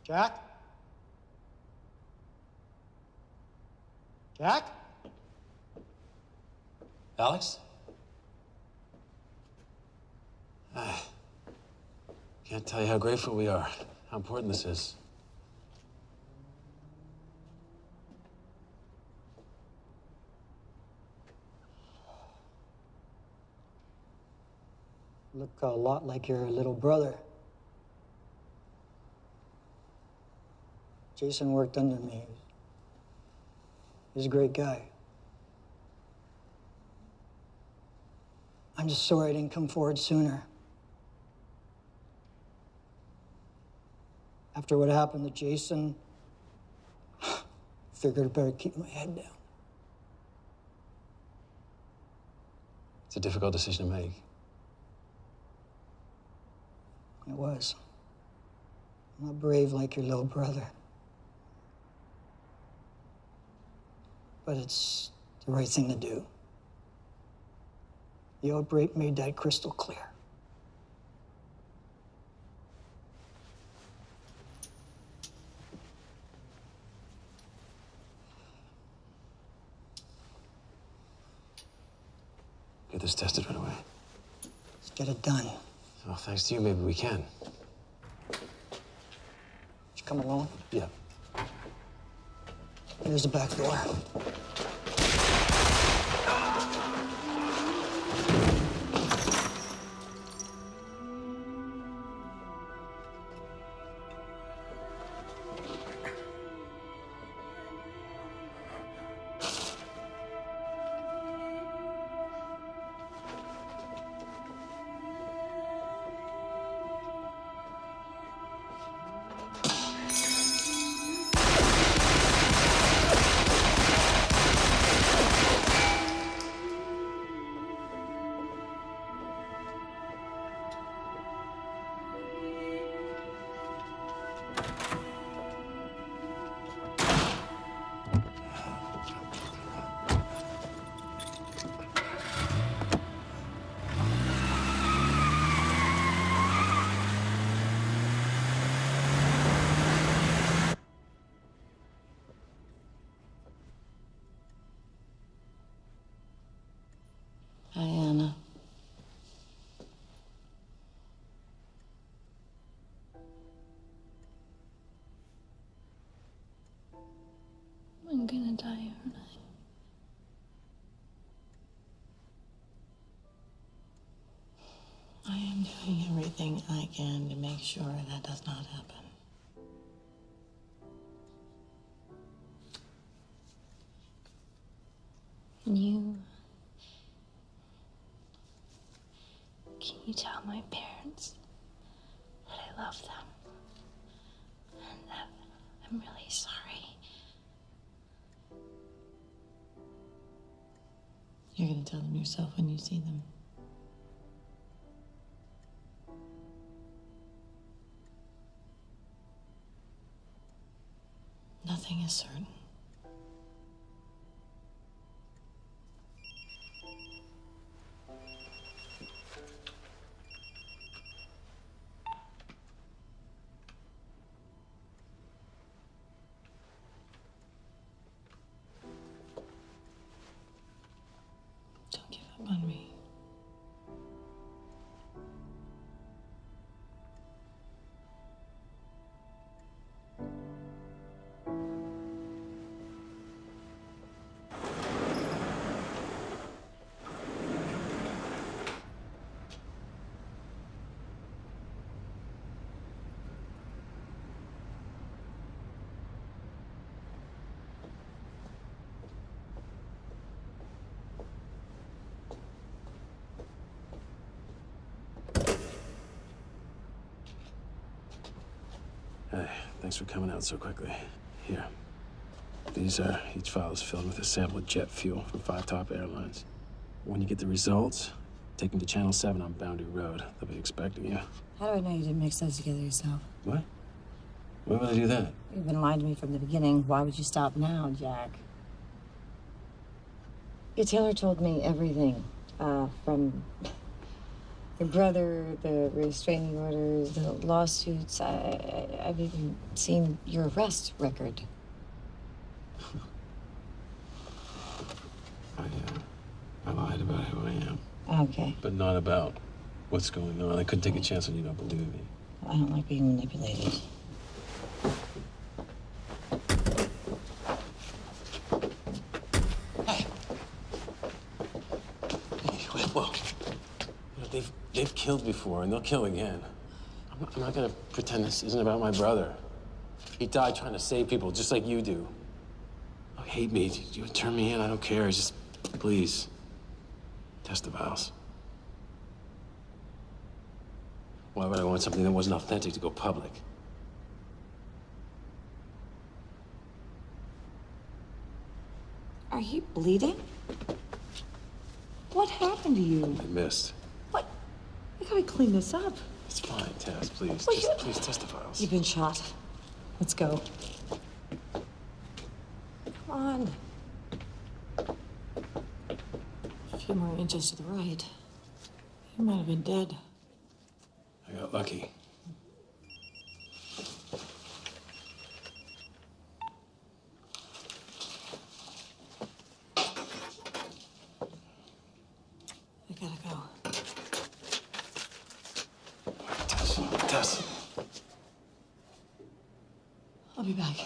S6: Jack? Jack?
S3: Alex? Can't tell you how grateful we are, how important this is.
S6: Look a lot like your little brother. Jason worked under me. He's a great guy. I'm just sorry I didn't come forward sooner. After what happened to Jason, figured I better keep my head down.
S3: It's a difficult decision to make.
S6: It was. I'm not brave like your little brother. But it's the right thing to do. The outbreak made that crystal clear.
S3: Get this tested right away.
S6: Let's get it done.
S3: Well, thanks to you, maybe we can.
S6: Did you come alone?
S3: Yeah.
S6: Here's the back door.
S4: I am doing everything I can to make sure that does not happen.
S5: Can you tell my parents that I love them and that I'm really sorry?
S4: You're gonna tell them yourself when you see them. Nothing is certain. Don't give up on me.
S3: Hey, thanks for coming out so quickly. Here. Each file is filled with a sample of jet fuel from 5 top airlines. When you get the results, take them to Channel 7 on Boundary Road. They'll be expecting you.
S4: How do I know you didn't mix those together yourself?
S3: What? Why would I do that?
S4: You've been lying to me from the beginning. Why would you stop now, Jack? Your Taylor told me everything. From your brother, the restraining orders, the lawsuits. I've even seen your arrest record.
S3: I lied about who I am.
S4: Okay.
S3: But not about what's going on. I couldn't take a chance on you not believing me.
S4: I don't like being manipulated.
S3: Whoa. They've killed before, and they'll kill again. I'm not gonna pretend this isn't about my brother. He died trying to save people, just like you do. Oh, hate me. You turn me in, I don't care. Just, please, test the vials. Why would I want something that wasn't authentic to go public?
S4: Are you bleeding? What happened to you?
S3: I missed.
S4: What? We gotta clean this up.
S3: It's fine, Tess, please.
S4: Well,
S3: Just, please test the vials.
S4: You've been shot. Let's go. Come on. A few more inches to the right. You might have been dead.
S3: I got lucky.
S4: I gotta go.
S3: Tess.
S4: I'll be back.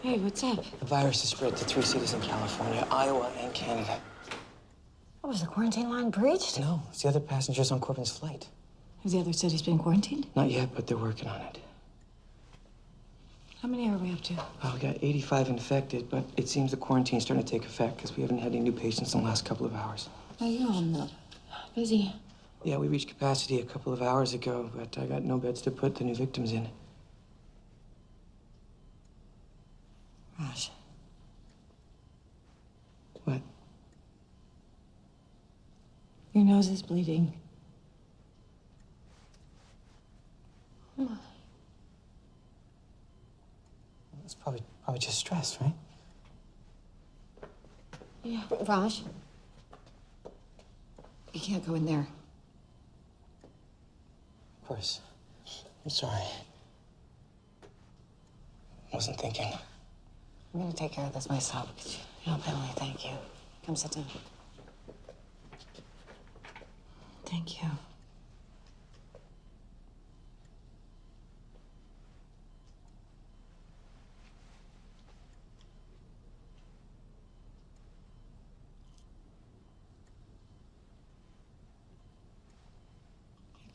S4: Hey, what's up?
S15: The virus has spread to 3 cities in California, Iowa, and Canada.
S4: What, was the quarantine line breached?
S15: No, it's the other passengers on Corbin's flight.
S4: Have the other cities been quarantined?
S15: Not yet, but they're working on it.
S4: How many are we up to?
S15: We got 85 infected, but it seems the quarantine's starting to take effect because we haven't had any new patients in the last couple of hours.
S4: Are you all busy?
S15: Yeah, we reached capacity a couple of hours ago, but I got no beds to put the new victims in.
S4: Raj.
S15: What?
S4: Your nose is bleeding.
S15: It's probably just stress, right?
S4: Yeah. Raj, you can't go in there.
S15: Of course. I'm sorry. Wasn't thinking.
S4: I'm gonna take care of this myself. Could you help Emily? Thank you. Come sit down. Thank you.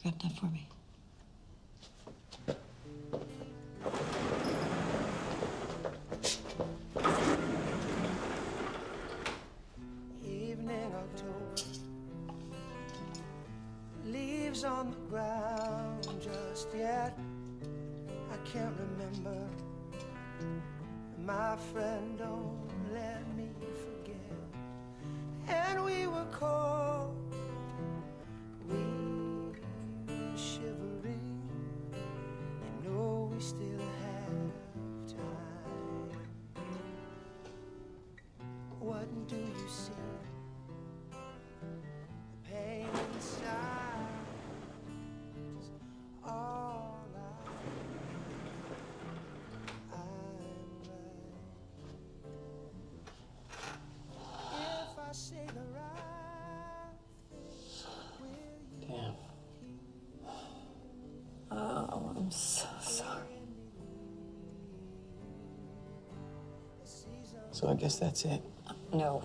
S4: Grab that for me.
S16: Evening October, leaves on the ground just yet. I can't remember. My friend, don't let me forget. And we were cold, we were shivering. You know we still have time. What do you see? The pain inside is all I say the right thing, will you?
S4: Damn. Oh, I'm so sorry.
S15: So I guess that's it.
S4: No,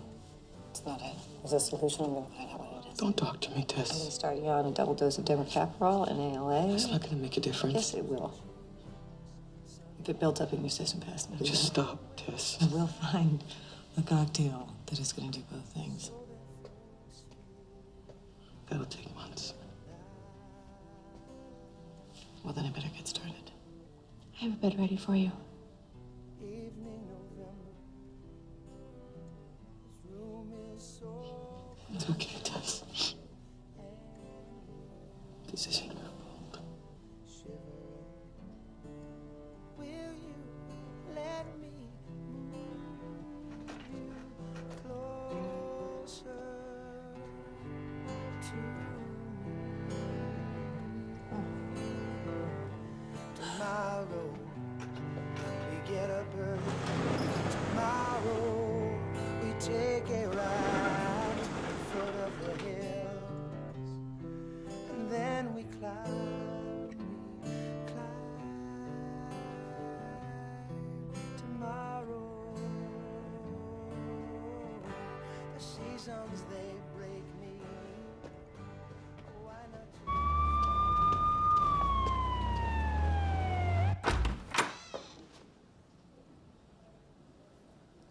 S4: it's not it. There's a solution. I'm gonna find out what it is.
S15: Don't talk to me,
S4: I'm gonna
S15: Tess.
S4: start you on a double dose of demercaprol and ALA.
S15: It's not gonna make a difference.
S4: Yes, it will. If it builds up in your system fast enough.
S15: Just stop, Tess.
S4: And we'll find a cocktail that is gonna do both things.
S15: That'll take months.
S4: Well, then I better get started.
S5: I have a bed ready for you.
S15: It's okay, Tess. This isn't your fault.
S16: Will you let me move you closer to me? Tomorrow we get up early. Tomorrow we take a ride to the foot of the hills, and then we climb tomorrow. The seasons, they break me. Why not?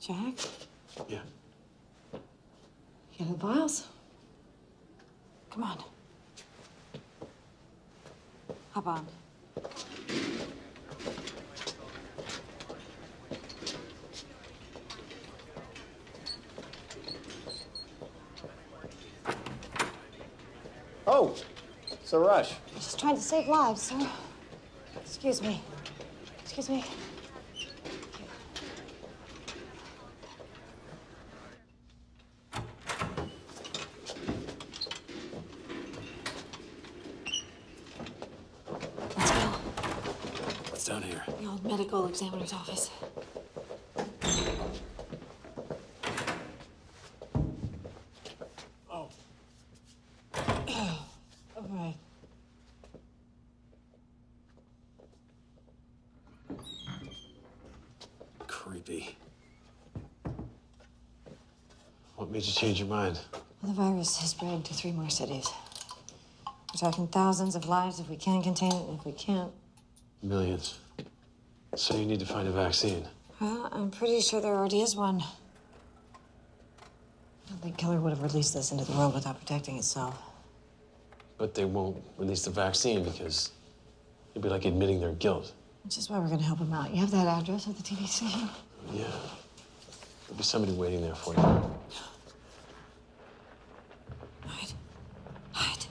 S4: Jack?
S15: Yeah.
S4: You got the vials? Come on. Hop on.
S10: Oh, it's a rush.
S4: I'm just trying to save lives, sir. Excuse me. Excuse me. Let's go.
S3: What's down here?
S4: The old medical examiner's office.
S3: Oh.
S4: All right.
S3: Creepy. What made you change your mind?
S4: Well, the virus has spread to 3 more cities. We're talking thousands of lives if we can contain it, and if we can't.
S3: Millions. So you need to find a vaccine.
S4: Well, I'm pretty sure there already is one. I don't think Killer would have released this into the world without protecting itself.
S3: But they won't release the vaccine because it'd be like admitting their guilt.
S4: Which is why we're gonna help him out. You have that address of the TV station?
S3: Yeah. There'll be somebody waiting there for you.
S4: Hide. Hide.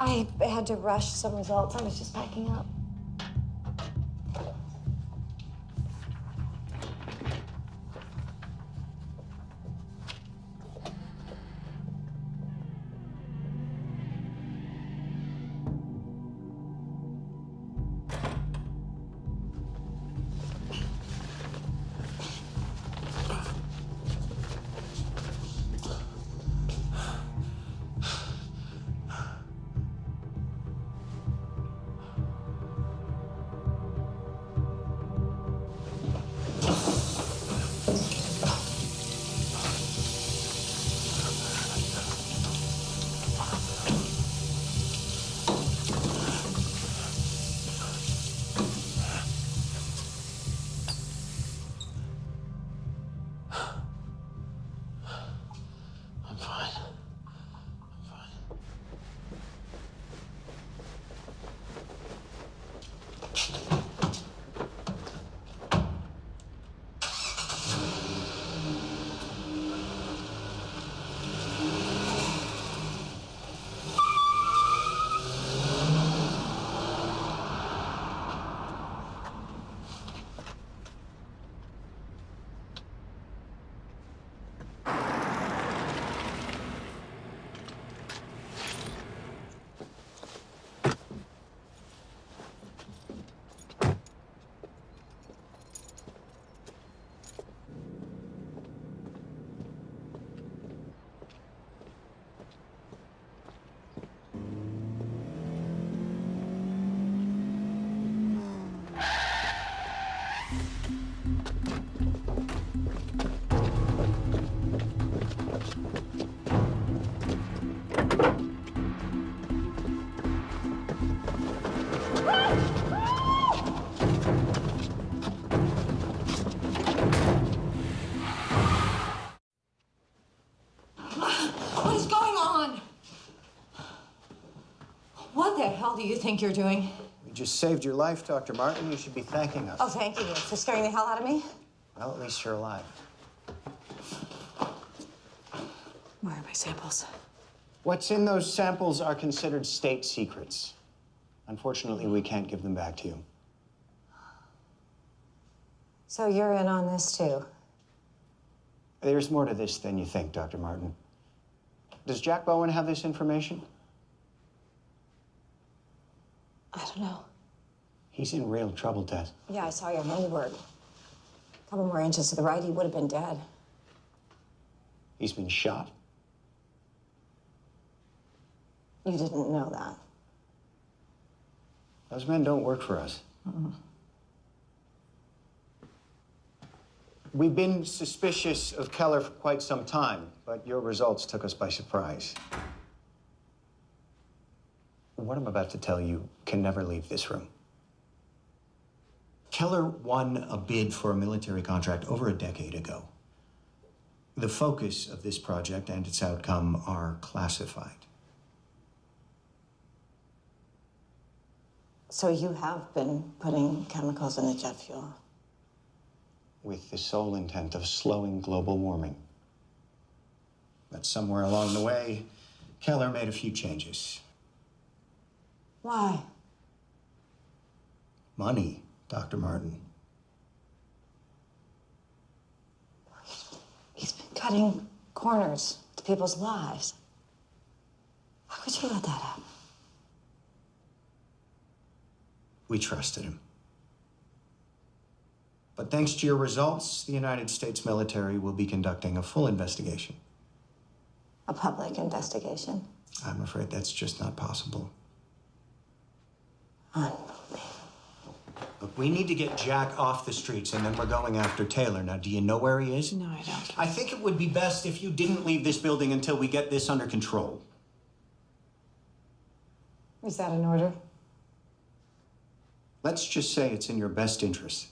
S4: I had to rush some results. I was just packing up. do you think you're doing?
S10: We just saved your life, Dr. Martin. You should be thanking us.
S4: Oh, thank you. For scaring the hell out of me?
S10: Well, at least you're alive.
S4: Where are my samples?
S10: What's in those samples are considered state secrets. Unfortunately, we can't give them back to you.
S4: So you're in on this, too?
S10: There's more to this than you think, Dr. Martin. Does Jack Bowen have this information?
S4: I don't know.
S10: He's in real trouble, Tess.
S4: Yeah, I saw your handiwork. A couple more inches to the right, he would have been dead.
S10: He's been shot.
S4: You didn't know that.
S10: Those men don't work for us. We've been suspicious of Keller for quite some time, but your results took us by surprise. What I'm about to tell you can never leave this room. Keller won a bid for a military contract over a decade ago. The focus of this project and its outcome are classified.
S4: So you have been putting chemicals in the jet fuel?
S10: With the sole intent of slowing global warming. But somewhere along the way, Keller made a few changes.
S4: Why?
S10: Money, Dr. Martin.
S4: He's been cutting corners to people's lives. How could you let that happen?
S10: We trusted him. But thanks to your results, the United States military will be conducting a full investigation.
S4: A public investigation?
S10: I'm afraid that's just not possible. Look, we need to get Jack off the streets, and then we're going after Taylor. Now, do you know where he is?
S4: No, I don't.
S10: I think it would be best if you didn't leave this building until we get this under control.
S4: Is that an order?
S10: Let's just say it's in your best interest.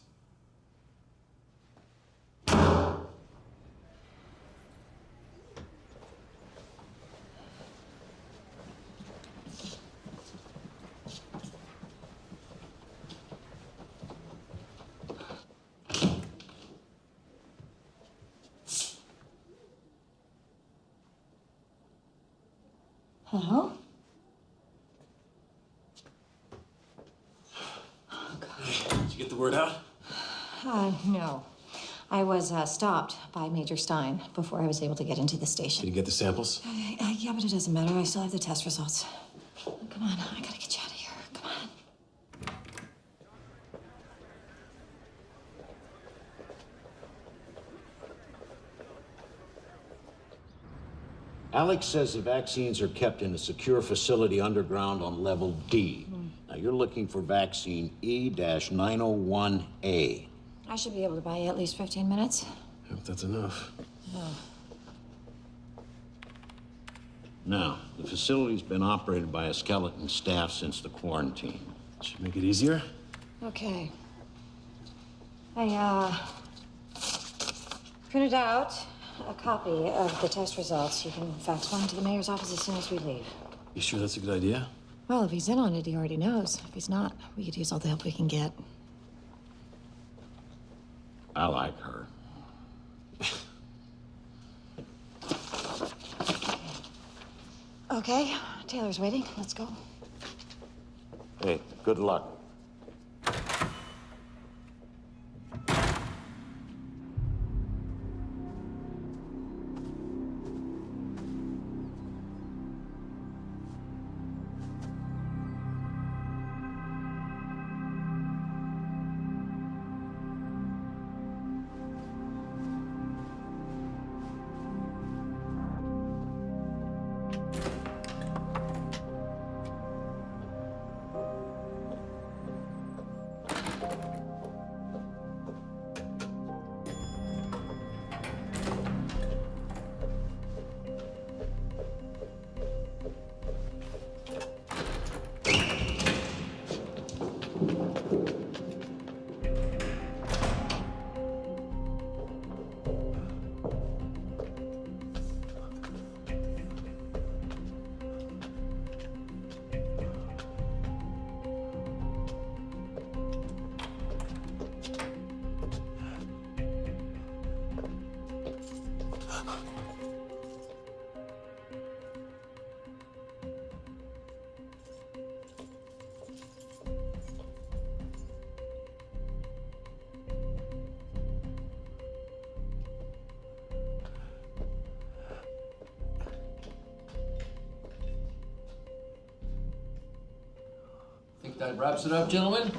S4: Hello?
S3: Did you get the word out?
S4: No. I was stopped by Major Stein before I was able to get into the station.
S3: Did you get the samples?
S4: Yeah, but it doesn't matter. I still have the test results. Come on, I gotta get you out of here. Come on.
S8: Alex says the vaccines are kept in a secure facility underground on level D. Now, you're looking for vaccine E-901A.
S4: I should be able to buy you at least 15 minutes.
S3: I hope that's enough.
S4: Oh.
S8: Now, the facility's been operated by a skeleton staff since the quarantine.
S3: Should make it easier.
S4: Okay. I printed out a copy of the test results. You can fax one to the mayor's office as soon as we leave.
S3: You sure that's a good idea?
S4: Well, if he's in on it, he already knows. If he's not, we could use all the help we can get.
S8: I like her.
S4: Okay, Taylor's waiting. Let's go.
S8: Hey, good luck.
S11: I think that wraps it up, gentlemen.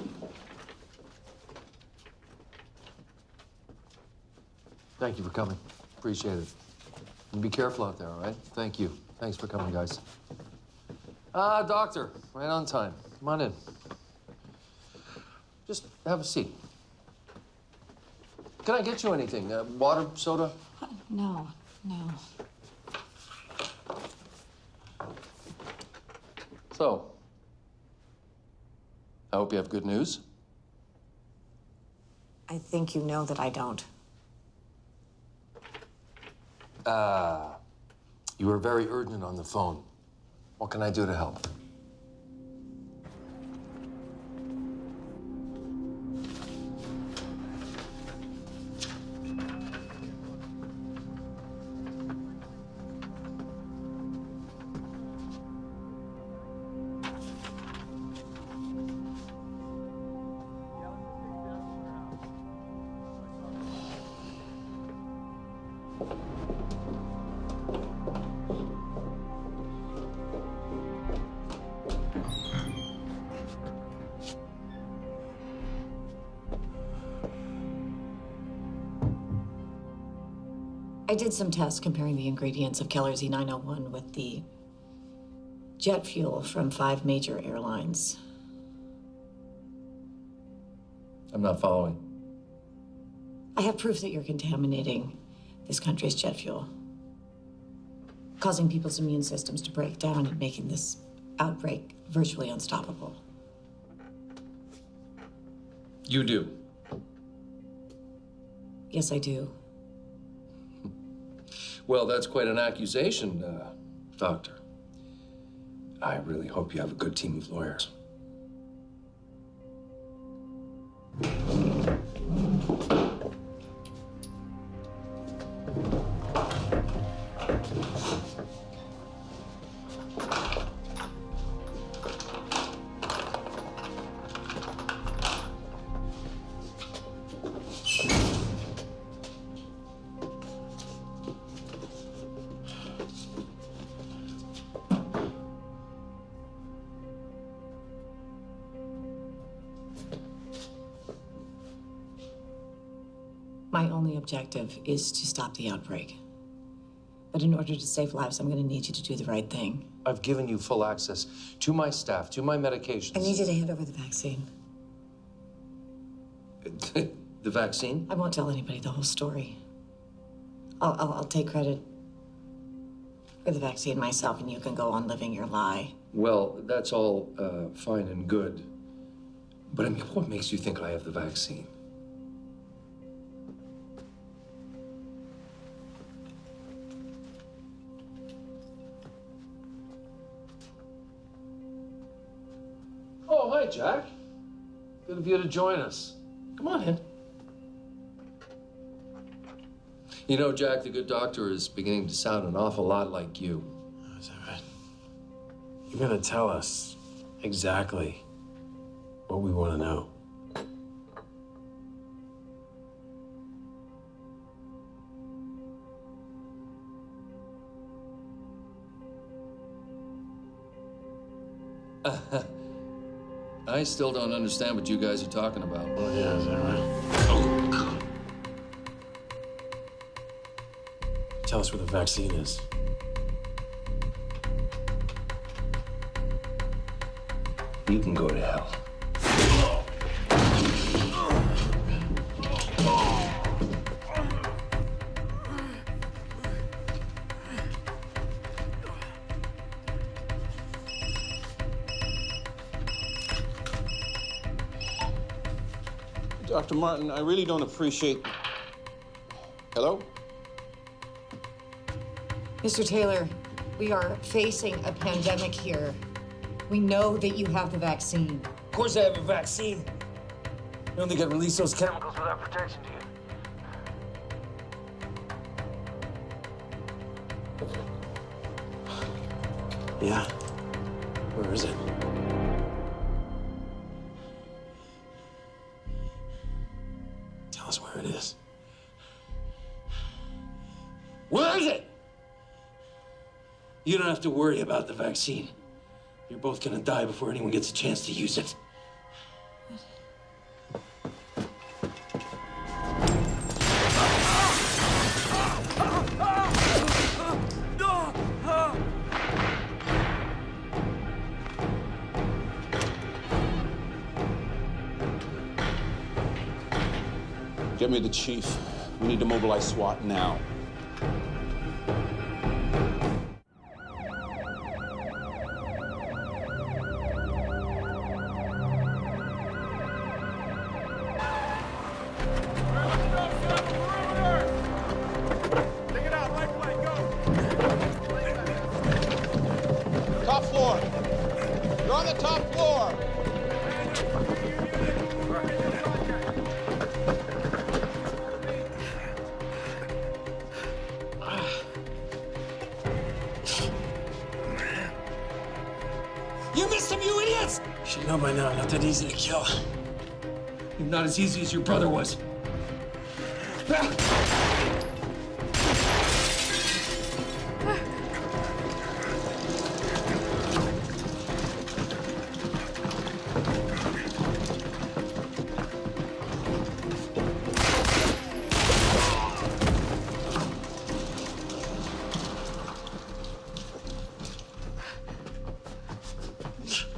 S11: Thank you for coming. Appreciate it. And be careful out there, all right? Thank you. Thanks for coming, guys. Doctor, right on time. Come on in. Just have a seat. Can I get you anything? Water, soda?
S4: No, no.
S11: So, I hope you have good news.
S4: I think you know that I don't.
S11: You were very urgent on the phone. What can I do to help?
S4: I did some tests comparing the ingredients of Keller's E901 with the jet fuel from 5 major airlines.
S11: I'm not following.
S4: I have proof that you're contaminating this country's jet fuel, causing people's immune systems to break down and making this outbreak virtually unstoppable.
S11: You do?
S4: Yes, I do.
S11: Well, that's quite an accusation, Doctor. I really hope you have a good team of lawyers.
S4: My only objective is to stop the outbreak. But in order to save lives, I'm going to need you to do the right thing.
S11: I've given you full access to my staff, to my medications.
S4: I need you to hand over the vaccine.
S11: The vaccine?
S4: I won't tell anybody the whole story. I'll take credit for the vaccine myself, and you can go on living your lie.
S11: Well, that's all fine and good. But I mean, what makes you think I have the vaccine? Oh, hi, Jack. Good of you to join us. Come on in. You know, Jack, the good doctor is beginning to sound an awful lot like you.
S3: Is that right? You gotta tell us exactly what we want to know.
S11: I still don't understand what you guys are talking about.
S3: Oh, yeah, is that right? Oh, God. Tell us where the vaccine is.
S11: You can go to hell.
S9: Dr. Martin, I really don't appreciate... Hello?
S4: Mr. Taylor, we are facing a pandemic here. We know that you have the vaccine.
S15: Of course I have a vaccine. You only get release those chemicals without protection, do you?
S3: Yeah? Where is it? Tell us where it is. Where is it? You don't have to worry about the vaccine. You're both gonna die before anyone gets a chance to use it.
S9: Get me the chief. We need to mobilize SWAT now.
S6: Top floor. You're on the top floor.
S3: You missed him, you idiots! You should know by now, I'm not that easy to kill. You're not as easy as your brother was.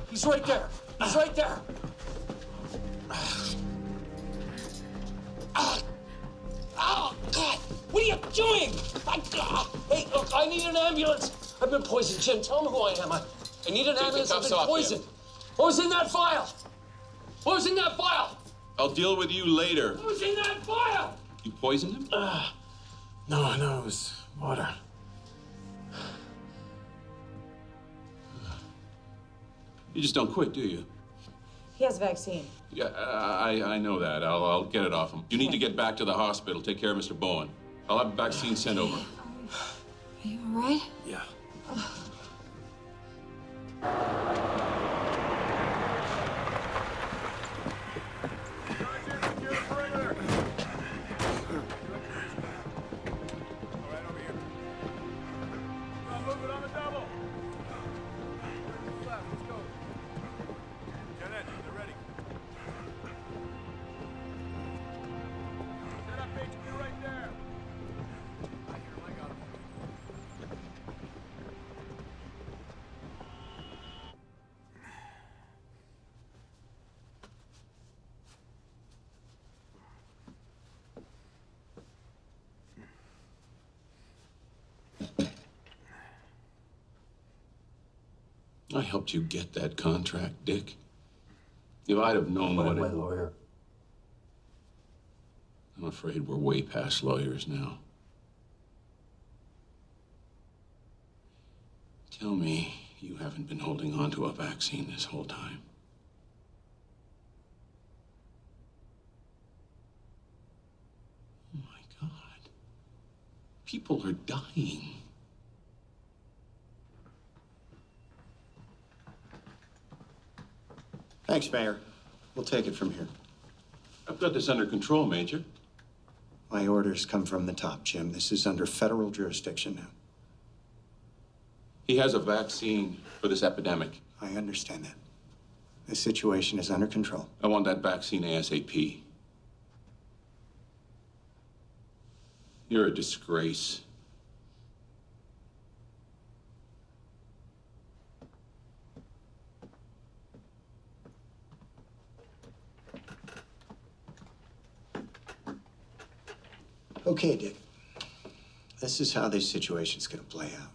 S3: He's right there. He's right there. Oh, God. What are you doing? Hey, look, I need an ambulance. I've been poisoned. Jim, tell him who I am. I need an ambulance. I've been poisoned. What was in that vial? What was in that vial?
S9: I'll deal with you later.
S3: What was in that vial?
S9: You poisoned him?
S3: No, it was water.
S9: You just don't quit, do you?
S4: He has a vaccine.
S9: Yeah, I know that. I'll get it off him. You need to get back to the hospital. Take care of Mr. Bowen. I'll have a vaccine sent over.
S4: Are you all right?
S3: Yeah.
S9: I helped you get that contract, Dick. If I'd have known what
S11: my lawyer.
S9: I'm afraid we're way past lawyers now. Tell me you haven't been holding on to a vaccine this whole time. Oh my God. People are dying.
S10: Thanks, Mayor. We'll take it from here.
S9: I've got this under control, Major.
S10: My orders come from the top, Jim. This is under federal jurisdiction now.
S9: He has a vaccine for this epidemic.
S10: I understand that. The situation is under control.
S9: I want that vaccine ASAP. You're a disgrace.
S10: Okay, Dick. This is how this situation's gonna play out.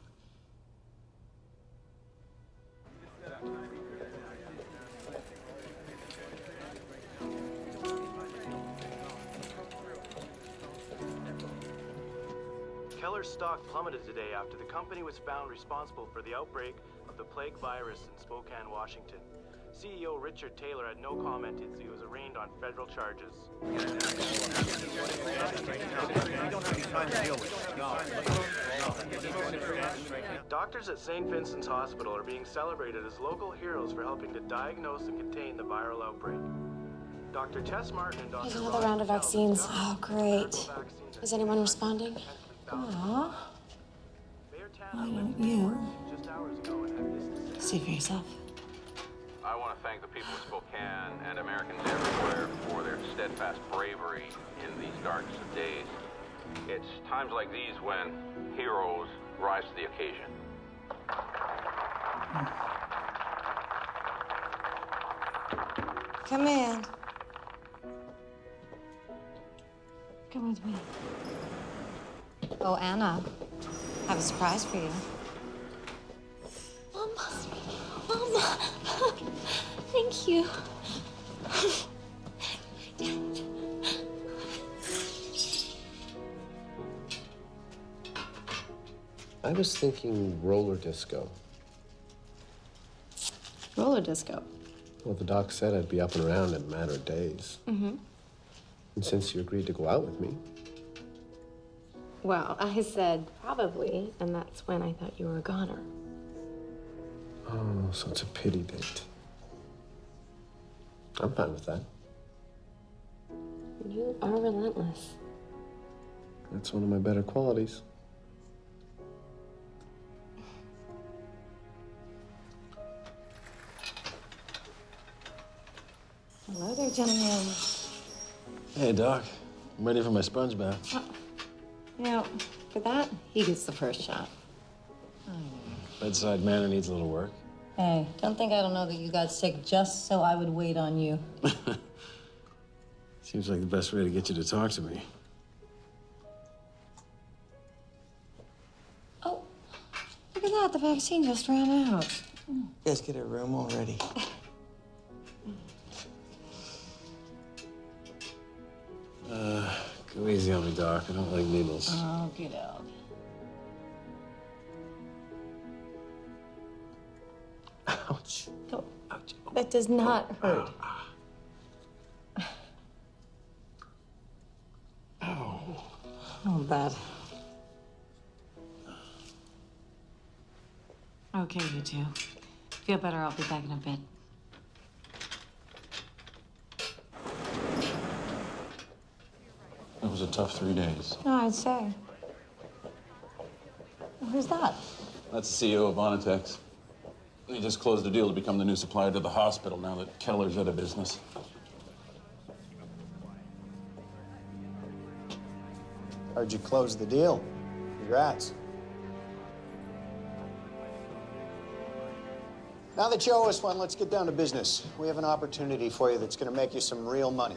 S17: Keller's stock plummeted today after the company was found responsible for the outbreak of the plague virus in Spokane, Washington. CEO Richard Taylor had no comment as he was arraigned on federal charges. We don't have any time to deal with it. No. Doctors at St. Vincent's Hospital are being celebrated as local heroes for helping to diagnose and contain the viral outbreak. Dr. Tess Martin and Dr.
S12: There's another round of vaccines. Oh, great. Is anyone responding?
S4: Aw. Why don't you see for yourself?
S9: I want to thank the people of Spokane and Americans everywhere for their steadfast bravery in these darkest of days. It's times like these when heroes rise to the occasion.
S4: Come in. Come with me. Oh, Anna, I have a surprise for you.
S5: Mama, thank you.
S3: I was thinking roller disco.
S12: Roller disco.
S3: Well, the doc said I'd be up and around in a matter of days.
S12: Mm-hmm.
S3: And since you agreed to go out with me,
S12: Well, I said probably, and that's when I thought you were a goner.
S3: oh, so it's a pity date. I'm fine with that.
S12: You are relentless.
S3: That's one of my better qualities.
S4: Hello there, gentlemen.
S3: Hey, Doc. I'm ready for my sponge bath.
S4: You know, for that, he gets the first shot.
S3: Bedside manner needs a little work.
S18: Hey, don't think I don't know that you got sick just so I would wait on you.
S3: Seems like the best way to get you to talk to me.
S4: Oh, look at that. The vaccine just ran out.
S15: You guys get a room already.
S3: Go easy on me, Doc. I don't like needles.
S18: Oh, get out.
S3: Ouch.
S18: No, ouch. That does not hurt.
S3: Ow.
S18: Oh, bad.
S4: Okay, you two. Feel better. I'll be back in a bit.
S9: It was a tough 3 days.
S4: No, I'd say.
S18: Who's that?
S9: That's the CEO of Vonitex. He just closed the deal to become the new supplier to the hospital now that Keller's out of business.
S10: Heard you closed the deal. Congrats. Now that you owe us one, let's get down to business. We have an opportunity for you that's going to make you some real money.